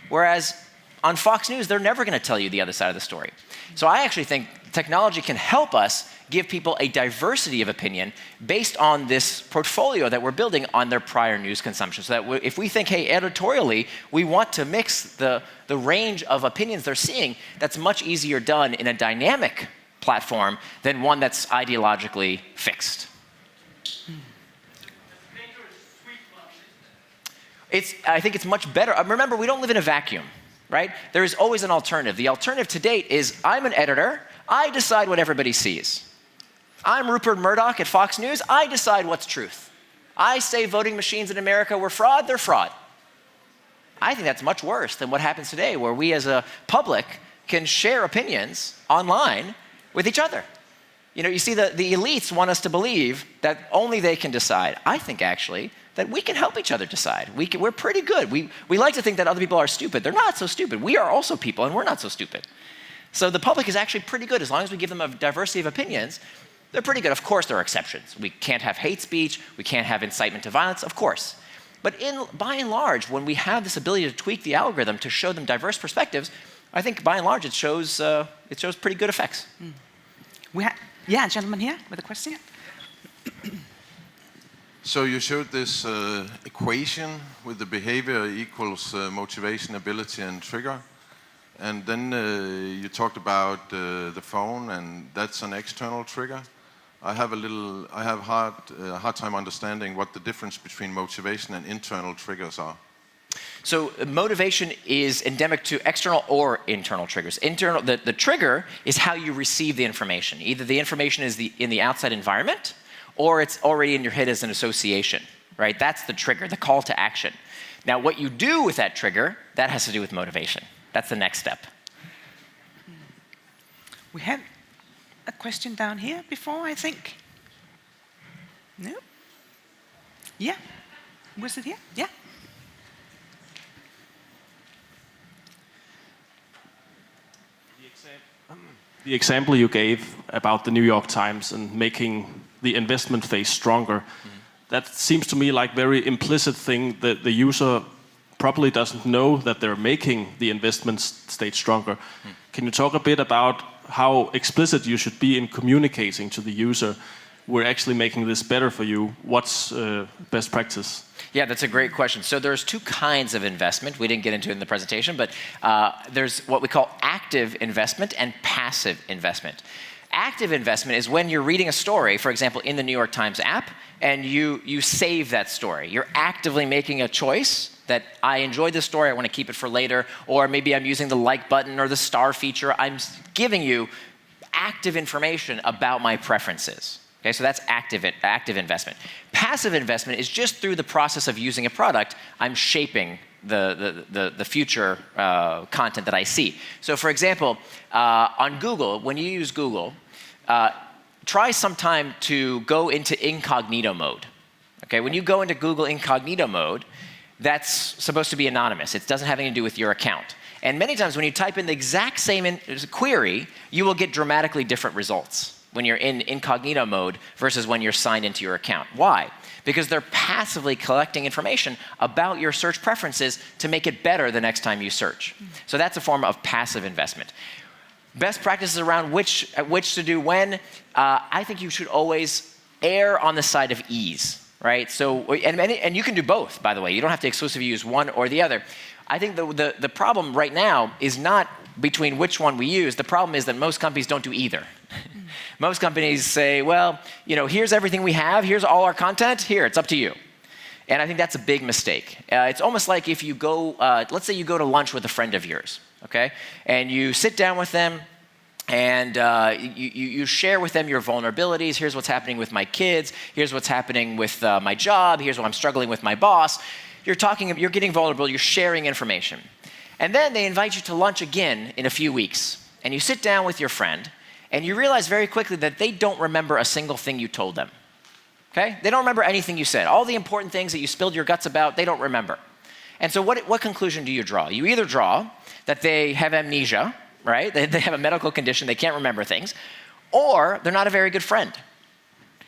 Whereas on Fox News, they're never going to tell you the other side of the story. So I actually think technology can help us give people a diversity of opinion based on this portfolio that we're building on their prior news consumption. So that if we think, hey, editorially, we want to mix the range of opinions they're seeing, that's much easier done in a dynamic platform than one that's ideologically fixed. I think it's much better. Remember, we don't live in a vacuum, right? There is always an alternative. The alternative to date is, I'm an editor, I decide what everybody sees. I'm Rupert Murdoch at Fox News, I decide what's truth. I say voting machines in America were fraud, they're fraud. I think that's much worse than what happens today, where we as a public can share opinions online with each other. You know, you see, the elites want us to believe that only they can decide. I think, actually, that we can help each other decide. We're pretty good. We like to think that other people are stupid. They're not so stupid. We are also people, and we're not so stupid. So the public is actually pretty good. As long as we give them a diversity of opinions, they're pretty good. Of course, there are exceptions. We can't have hate speech. We can't have incitement to violence, of course. But by and large, when we have this ability to tweak the algorithm to show them diverse perspectives, I think by and large it shows pretty good effects. Yeah, a gentleman here with a question. So you showed this equation with the behavior equals motivation, ability, and trigger. And then you talked about the phone, and that's an external trigger. I have a hard time understanding what the difference between motivation and internal triggers are. So motivation is endemic to external or internal triggers. The trigger is how you receive the information. Either the information is in the outside environment, or it's already in your head as an association, right? That's the trigger, the call to action. Now, what you do with that trigger, that has to do with motivation. That's the next step. We had a question down here before, I think. No? Yeah. Was it here? Yeah. The example you gave about the New York Times and making the investment phase stronger, that seems to me like very implicit thing that the user probably doesn't know that they're making the investment state stronger. Can you talk a bit about how explicit you should be in communicating to the user, we're actually making this better for you? What's best practice? Yeah, that's a great question. So there's two kinds of investment. We didn't get into it in the presentation, but there's what we call active investment and passive investment. Active investment is when you're reading a story, for example, in the New York Times app, and you save that story. You're actively making a choice that I enjoyed this story, I want to keep it for later, or maybe I'm using the like button or the star feature. I'm giving you active information about my preferences. Okay, so that's active investment. Passive investment is just through the process of using a product, I'm shaping the future content that I see. So for example, on Google, when you use Google, try sometime to go into incognito mode. Okay, when you go into Google incognito mode, that's supposed to be anonymous. It doesn't have anything to do with your account. And many times when you type in the exact same query, you will get dramatically different results. when you're in incognito mode versus when you're signed into your account. Why? Because they're passively collecting information about your search preferences to make it better the next time you search. So that's a form of passive investment. Best practices around which to do when, I think you should always err on the side of ease, right? So, and you can do both, by the way. You don't have to exclusively use one or the other. I think the problem right now is not between which one we use. The problem is that most companies don't do either. Most companies say, well, here's everything we have, here's all our content, here, it's up to you. And I think that's a big mistake. It's almost like if you go, let's say you go to lunch with a friend of yours, okay? And you sit down with them and you share with them your vulnerabilities. Here's what's happening with my kids. Here's what's happening with my job. Here's what I'm struggling with my boss. You're getting vulnerable, you're sharing information. And then they invite you to lunch again in a few weeks. And you sit down with your friend and you realize very quickly that they don't remember a single thing you told them. Okay? They don't remember anything you said. All the important things that you spilled your guts about, they don't remember. And so what conclusion do you draw? You either draw that they have amnesia, right? They have a medical condition, they can't remember things, or they're not a very good friend.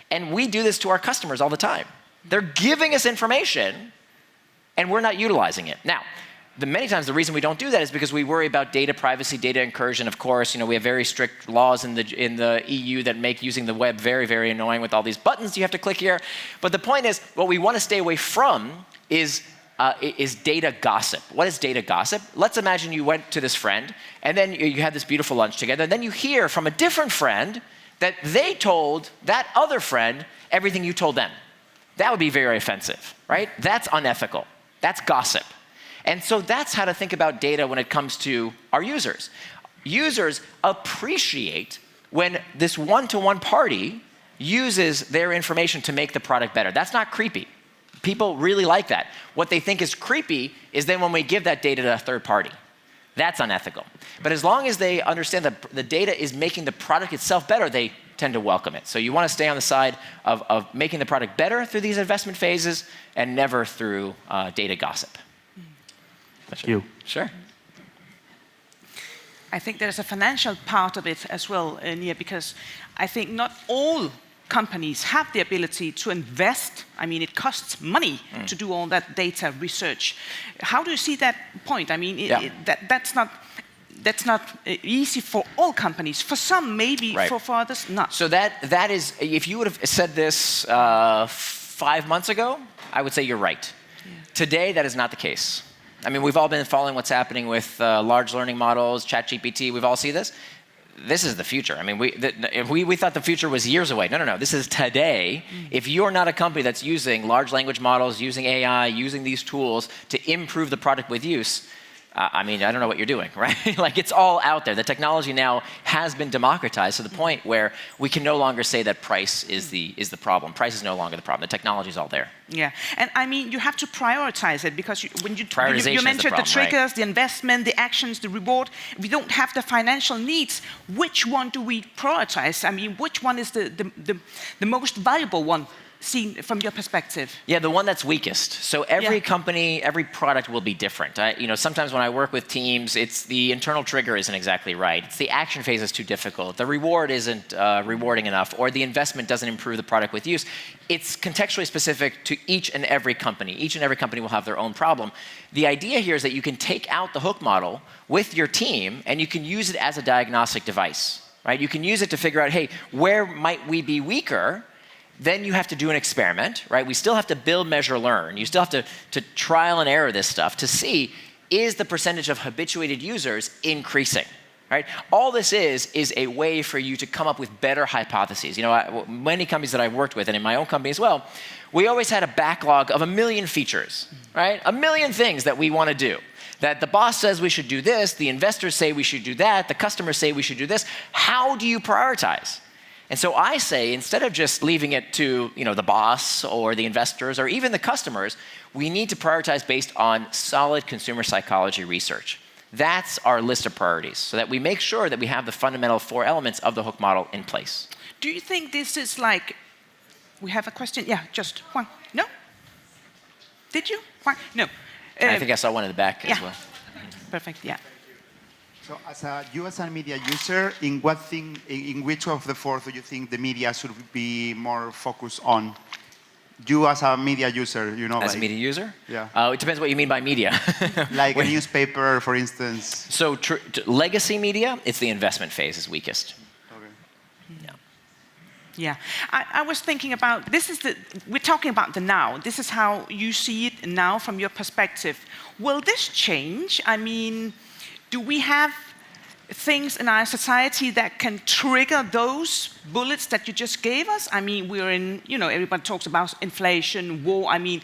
And we do this to our customers all the time. They're giving us information and we're not utilizing it. Now, many times the reason we don't do that is because we worry about data privacy, data incursion. Of course, we have very strict laws in the EU that make using the web very, very annoying with all these buttons you have to click here. But the point is, what we want to stay away from is data gossip. What is data gossip? Let's imagine you went to this friend, and then you had this beautiful lunch together, and then you hear from a different friend that they told that other friend everything you told them. That would be very offensive, right? That's unethical. That's gossip. And so that's how to think about data when it comes to our users. Users appreciate when this one-to-one party uses their information to make the product better. That's not creepy. People really like that. What they think is creepy is then when we give that data to a third party. That's unethical. But as long as they understand that the data is making the product itself better, they tend to welcome it. So you want to stay on the side of making the product better through these investment phases and never through data gossip. Thank you. Sure. I think there's a financial part of it as well, Nir, because I think not all companies have the ability to invest. I mean, it costs money to do all that data research. How do you see that point? I mean, that's not easy for all companies. For some, maybe. Right. For others, not. So that is, if you would have said this 5 months ago, I would say you're right. Yeah. Today, that is not the case. I mean, we've all been following what's happening with large learning models, ChatGPT. We've all seen this. This is the future. I mean, we thought the future was years away. No. This is today. If you're not a company that's using large language models, using AI, using these tools to improve the product with use, I mean, I don't know what you're doing, right? Like, it's all out there. The technology now has been democratized to the point where we can no longer say that price is the problem. Price is no longer the problem. The technology is all there. Yeah, and I mean, you have to prioritize it because when you mentioned the triggers, right? The investment, the actions, the reward. If we don't have the financial needs, which one do we prioritize? I mean, which one is the most valuable one? Seen from your perspective? Yeah, the one that's weakest. So every company, every product will be different. Sometimes when I work with teams, it's the internal trigger isn't exactly right. It's the action phase is too difficult. The reward isn't rewarding enough, or the investment doesn't improve the product with use. It's contextually specific to each and every company. Each and every company will have their own problem. The idea here is that you can take out the hook model with your team, and you can use it as a diagnostic device, right? You can use it to figure out, hey, where might we be weaker? Then you have to do an experiment, right? We still have to build, measure, learn. You still have to trial and error this stuff to see, is the percentage of habituated users increasing, right? All this is a way for you to come up with better hypotheses. Many companies that I've worked with, and in my own company as well, we always had a backlog of 1 million features, right? 1 million things that we want to do. That the boss says we should do this, the investors say we should do that, the customers say we should do this. How do you prioritize? And so I say, instead of just leaving it to the boss or the investors or even the customers, we need to prioritize based on solid consumer psychology research. That's our list of priorities, so that we make sure that we have the fundamental 4 elements of the hook model in place. Do you think this is like, we have a question? Yeah, just one. No? Did you? One? No. I think I saw one in the back as well. Perfect, yeah. So, as a media user, in which of the four do you think the media should be more focused on? You as a media user, As a media user? Yeah. It depends what you mean by media. Like a newspaper, for instance. So legacy media, it's the investment phase is weakest. Okay. Yeah. Yeah, I was thinking about, we're talking about the now. This is how you see it now from your perspective. Will this change? I mean, do we have things in our society that can trigger those bullets that you just gave us? I mean, we're in, everybody talks about inflation, war. I mean,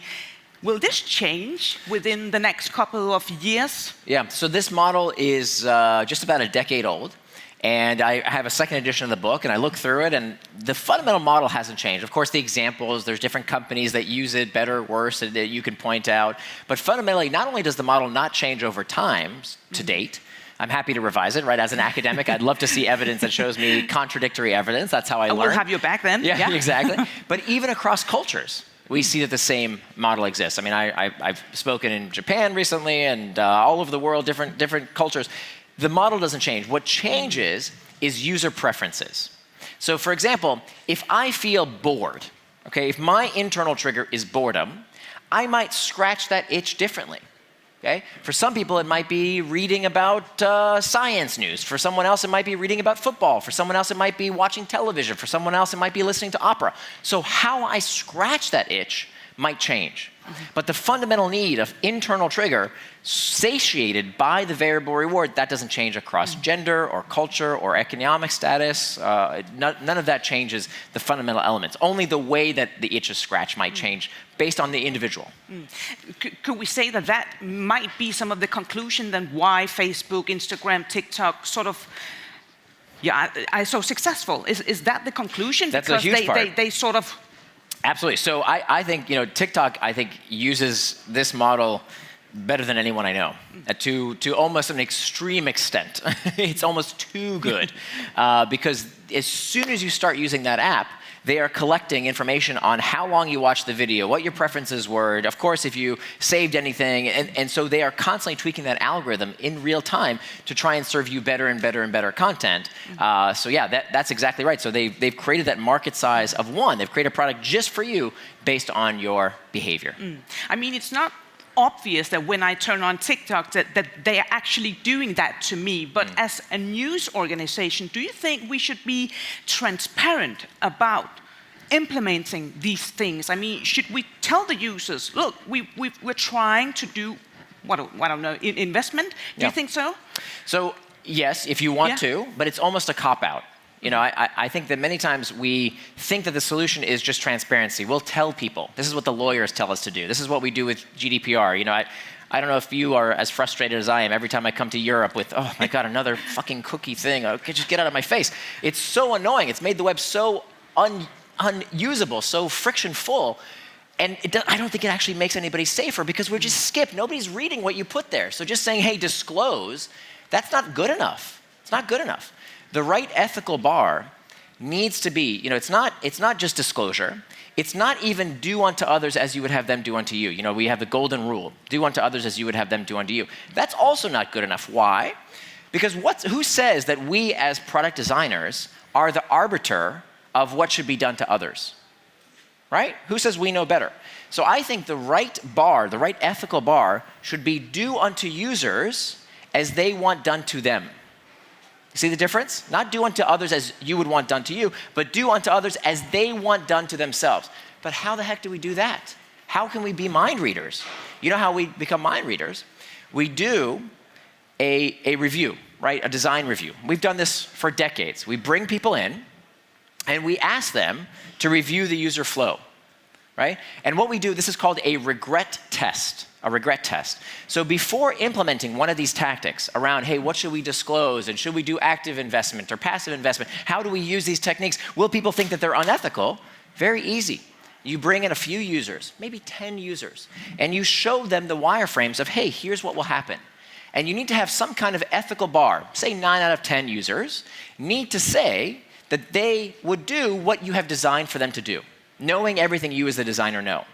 will this change within the next couple of years? Yeah, so this model is just about a decade old. And I have a second edition of the book, and I look through it, and the fundamental model hasn't changed. Of course, the examples, there's different companies that use it better, worse, that you can point out. But fundamentally, not only does the model not change over time to date, I'm happy to revise it, right? As an academic, I'd love to see evidence that shows me contradictory evidence. That's how I learn. We'll have you back then. Yeah, exactly. But even across cultures, we see that the same model exists. I mean, I've spoken in Japan recently and all over the world, different cultures. The model doesn't change. What changes is user preferences. So for example, if I feel bored, okay, if my internal trigger is boredom, I might scratch that itch differently. Okay? For some people, it might be reading about science news. For someone else, it might be reading about football. For someone else, it might be watching television. For someone else, it might be listening to opera. So how I scratch that itch might change. But the fundamental need of internal trigger, satiated by the variable reward, that doesn't change across gender or culture or economic status. None of that changes the fundamental elements. Only the way that the itch is scratched might change based on the individual. Could we say that might be some of the conclusion then why Facebook, Instagram, TikTok sort of are so successful? Is that the conclusion? That's because a huge part. They sort of... Absolutely. So I think TikTok uses this model better than anyone I know, to almost an extreme extent. It's almost too good, because as soon as you start using that app, they are collecting information on how long you watched the video, what your preferences were, of course, if you saved anything, and so they are constantly tweaking that algorithm in real time to try and serve you better and better and better content. So yeah, that's exactly right. So they've created that market size of one. They've created a product just for you based on your behavior. I mean, it's not obvious that when I turn on TikTok that they are actually doing that to me. But as a news organization, do you think we should be transparent about implementing these things? I mean, should we tell the users, look, we're trying to do, what I don't know, investment? Do you think so? So yes, if you want to, but it's almost a cop-out. I think that many times we think that the solution is just transparency. We'll tell people, this is what the lawyers tell us to do. This is what we do with GDPR. I don't know if you are as frustrated as I am every time I come to Europe with, oh my God, another fucking cookie thing. Okay, just get out of my face. It's so annoying. It's made the web so unusable, so friction full. And I don't think it actually makes anybody safer because we're just skipped. Nobody's reading what you put there. So just saying, hey, disclose, that's not good enough. It's not good enough. The right ethical bar needs to be, it's not just disclosure. It's not even do unto others as you would have them do unto you. We have the golden rule, do unto others as you would have them do unto you. That's also not good enough. Why? Because who says that we as product designers are the arbiter of what should be done to others? Right? Who says we know better? So I think the right bar, the right ethical bar should be do unto users as they want done to them. See the difference? Not do unto others as you would want done to you, but do unto others as they want done to themselves. But how the heck do we do that? How can we be mind readers? You know how we become mind readers? We do a review, right? A design review. We've done this for decades. We bring people in and we ask them to review the user flow, right? And what we do, this is called a regret test. A regret test. So before implementing one of these tactics around, hey, what should we disclose? And should we do active investment or passive investment? How do we use these techniques? Will people think that they're unethical? Very easy. You bring in a few users, maybe 10 users, and you show them the wireframes of, hey, here's what will happen. And you need to have some kind of ethical bar. Say 9 out of 10 users need to say that they would do what you have designed for them to do, knowing everything you as the designer know.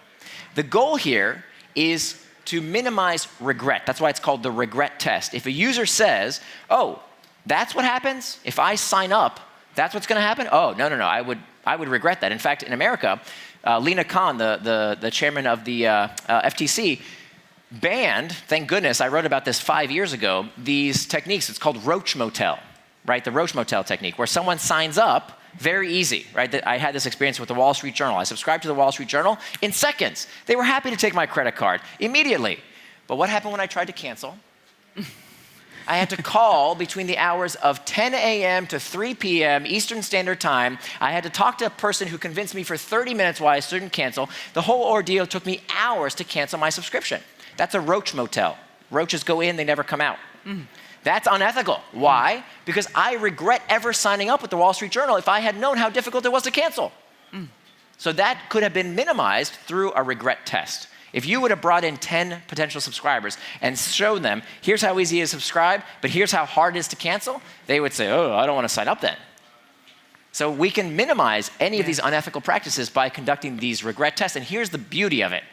The goal here is to minimize regret. That's why it's called the regret test. If a user says, oh, that's what happens? If I sign up, that's what's going to happen? Oh, no, I would regret that. In fact, in America, Lina Khan, the chairman of the FTC, banned, thank goodness, I wrote about this 5 years ago, these techniques. It's called Roach Motel, right? The Roach Motel technique, where someone signs up, very easy, right? I had this experience with the Wall Street Journal. I subscribed to the Wall Street Journal. In seconds, they were happy to take my credit card, immediately. But what happened when I tried to cancel? I had to call between the hours of 10 a.m. to 3 p.m. Eastern Standard Time. I had to talk to a person who convinced me for 30 minutes why I shouldn't cancel. The whole ordeal took me hours to cancel my subscription. That's a roach motel. Roaches go in, they never come out. That's unethical. Why? Because I regret ever signing up with the Wall Street Journal if I had known how difficult it was to cancel. So that could have been minimized through a regret test. If you would have brought in 10 potential subscribers and shown them, here's how easy it is to subscribe, but here's how hard it is to cancel, they would say, oh, I don't want to sign up then. So we can minimize any of these unethical practices by conducting these regret tests. And here's the beauty of it.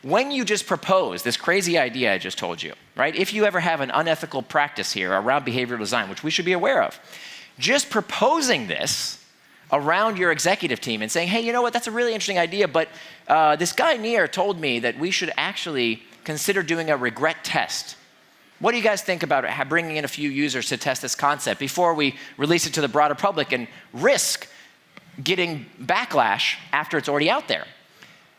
When you just propose this crazy idea I just told you, right? If you ever have an unethical practice here around behavioral design, which we should be aware of, just proposing this around your executive team and saying, hey, you know what, that's a really interesting idea, but this guy Nir told me that we should actually consider doing a regret test. What do you guys think about bringing in a few users to test this concept before we release it to the broader public and risk getting backlash after it's already out there?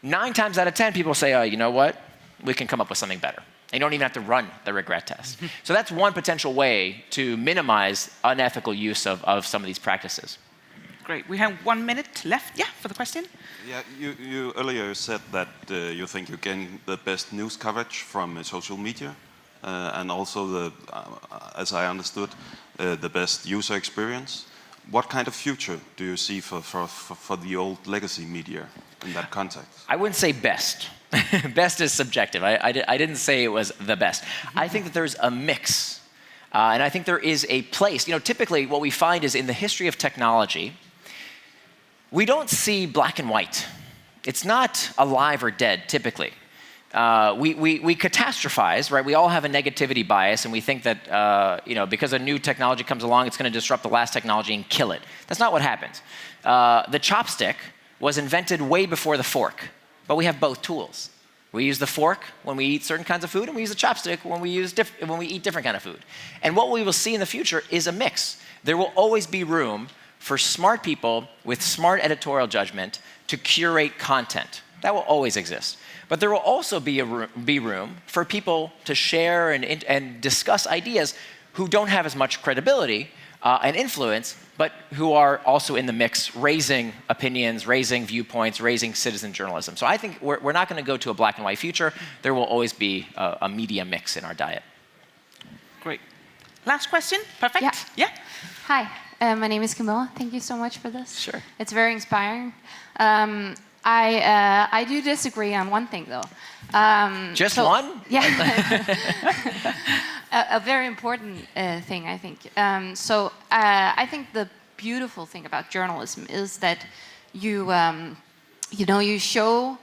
9 times out of 10, people say, you know what, we can come up with something better. You don't even have to run the regret test. So that's one potential way to minimize unethical use of some of these practices. Great. We have 1 minute left, for the question. Yeah, you earlier said that you think you gain the best news coverage from social media, and also as I understood, the best user experience. What kind of future do you see for the old legacy media in that context? I wouldn't say best. Best is subjective. I didn't say it was the best. I think that there's a mix, and I think there is a place. You know, typically what we find is in the history of technology, we don't see black and white. It's not alive or dead, typically. We catastrophize, right? We all have a negativity bias, and we think that because a new technology comes along, it's going to disrupt the last technology and kill it. That's not what happens. The chopstick was invented way before the fork, but we have both tools. We use the fork when we eat certain kinds of food, and we use the chopstick when we eat different kind of food. And what we will see in the future is a mix. There will always be room for smart people with smart editorial judgment to curate content. That will always exist. But there will also be room for people to share and discuss ideas who don't have as much credibility and influence, but who are also in the mix, raising opinions, raising viewpoints, raising citizen journalism. So I think we're not going to go to a black and white future. There will always be a media mix in our diet. Great. Last question. Perfect. Yeah. Hi. My name is Camilla. Thank you so much for this. Sure. It's very inspiring. I do disagree on one thing, though. Just one? Yeah. a very important thing, I think. I think the beautiful thing about journalism is that you show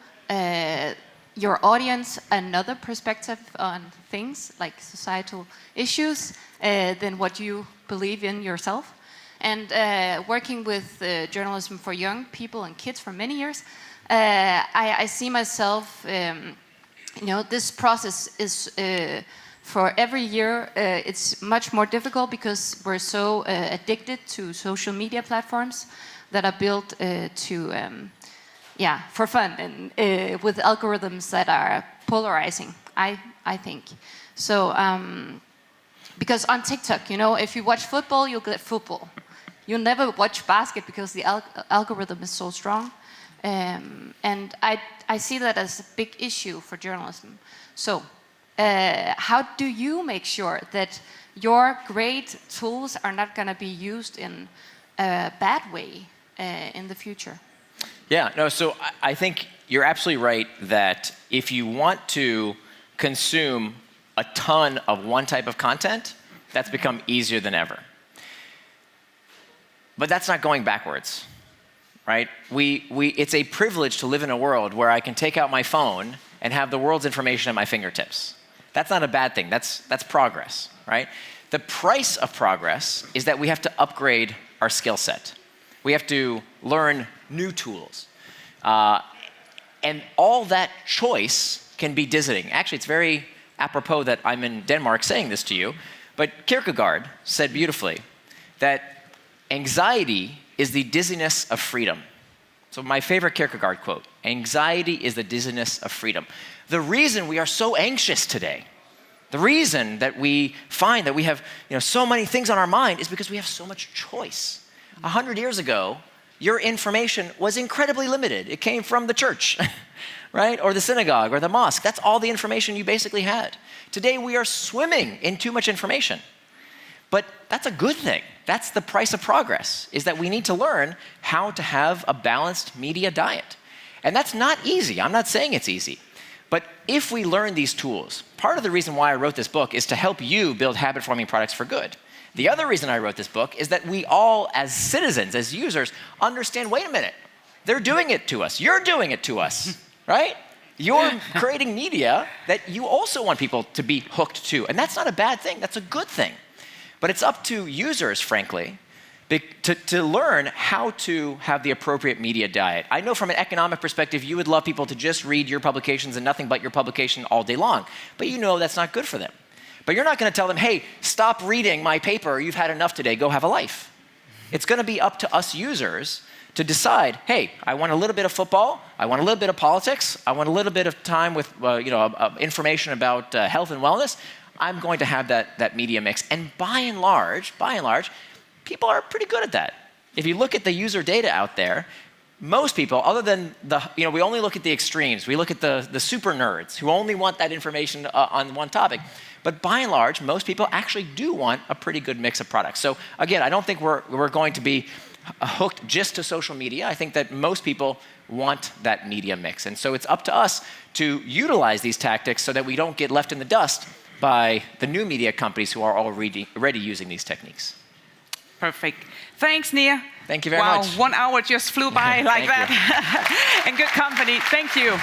your audience another perspective on things like societal issues than what you believe in yourself. And working with journalism for young people and kids for many years, I see myself, this process is, for every year, it's much more difficult because we're so addicted to social media platforms that are built for fun and with algorithms that are polarizing, I think. So, because on TikTok, if you watch football, you'll get football. You'll never watch basket because the algorithm is so strong. And I see that as a big issue for journalism. So how do you make sure that your great tools are not going to be used in a bad way in the future? Yeah, no, so I think you're absolutely right that if you want to consume a ton of one type of content, that's become easier than ever. But that's not going backwards, right? It's a privilege to live in a world where I can take out my phone and have the world's information at my fingertips. That's not a bad thing. That's progress, right? The price of progress is that we have to upgrade our skill set. We have to learn new tools. And all that choice can be dizzying. Actually, it's very apropos that I'm in Denmark saying this to you, but Kierkegaard said beautifully that anxiety is the dizziness of freedom. So my favorite Kierkegaard quote, anxiety is the dizziness of freedom. The reason we are so anxious today, the reason that we find that we have so many things on our mind is because we have so much choice. 100 years ago, your information was incredibly limited. It came from the church, right? Or the synagogue or the mosque. That's all the information you basically had. Today we are swimming in too much information. But that's a good thing. That's the price of progress, is that we need to learn how to have a balanced media diet. And that's not easy. I'm not saying it's easy. But if we learn these tools, part of the reason why I wrote this book is to help you build habit-forming products for good. The other reason I wrote this book is that we all, as citizens, as users, understand, wait a minute, they're doing it to us. You're doing it to us, right? You're creating media that you also want people to be hooked to. And that's not a bad thing. That's a good thing. But it's up to users, frankly, to learn how to have the appropriate media diet. I know from an economic perspective, you would love people to just read your publications and nothing but your publication all day long. But you know that's not good for them. But you're not going to tell them, hey, stop reading my paper. You've had enough today. Go have a life. It's going to be up to us users to decide, hey, I want a little bit of football. I want a little bit of politics. I want a little bit of time with information about health and wellness. I'm going to have that media mix. And by and large, people are pretty good at that. If you look at the user data out there, most people, other than we only look at the extremes. We look at the super nerds who only want that information on one topic. But by and large, most people actually do want a pretty good mix of products. So again, I don't think we're going to be hooked just to social media. I think that most people want that media mix. And so it's up to us to utilize these tactics so that we don't get left in the dust by the new media companies who are already using these techniques. Perfect. Thanks, Nir. Thank you very much. Wow, 1 hour just flew by like that. And good company. Thank you.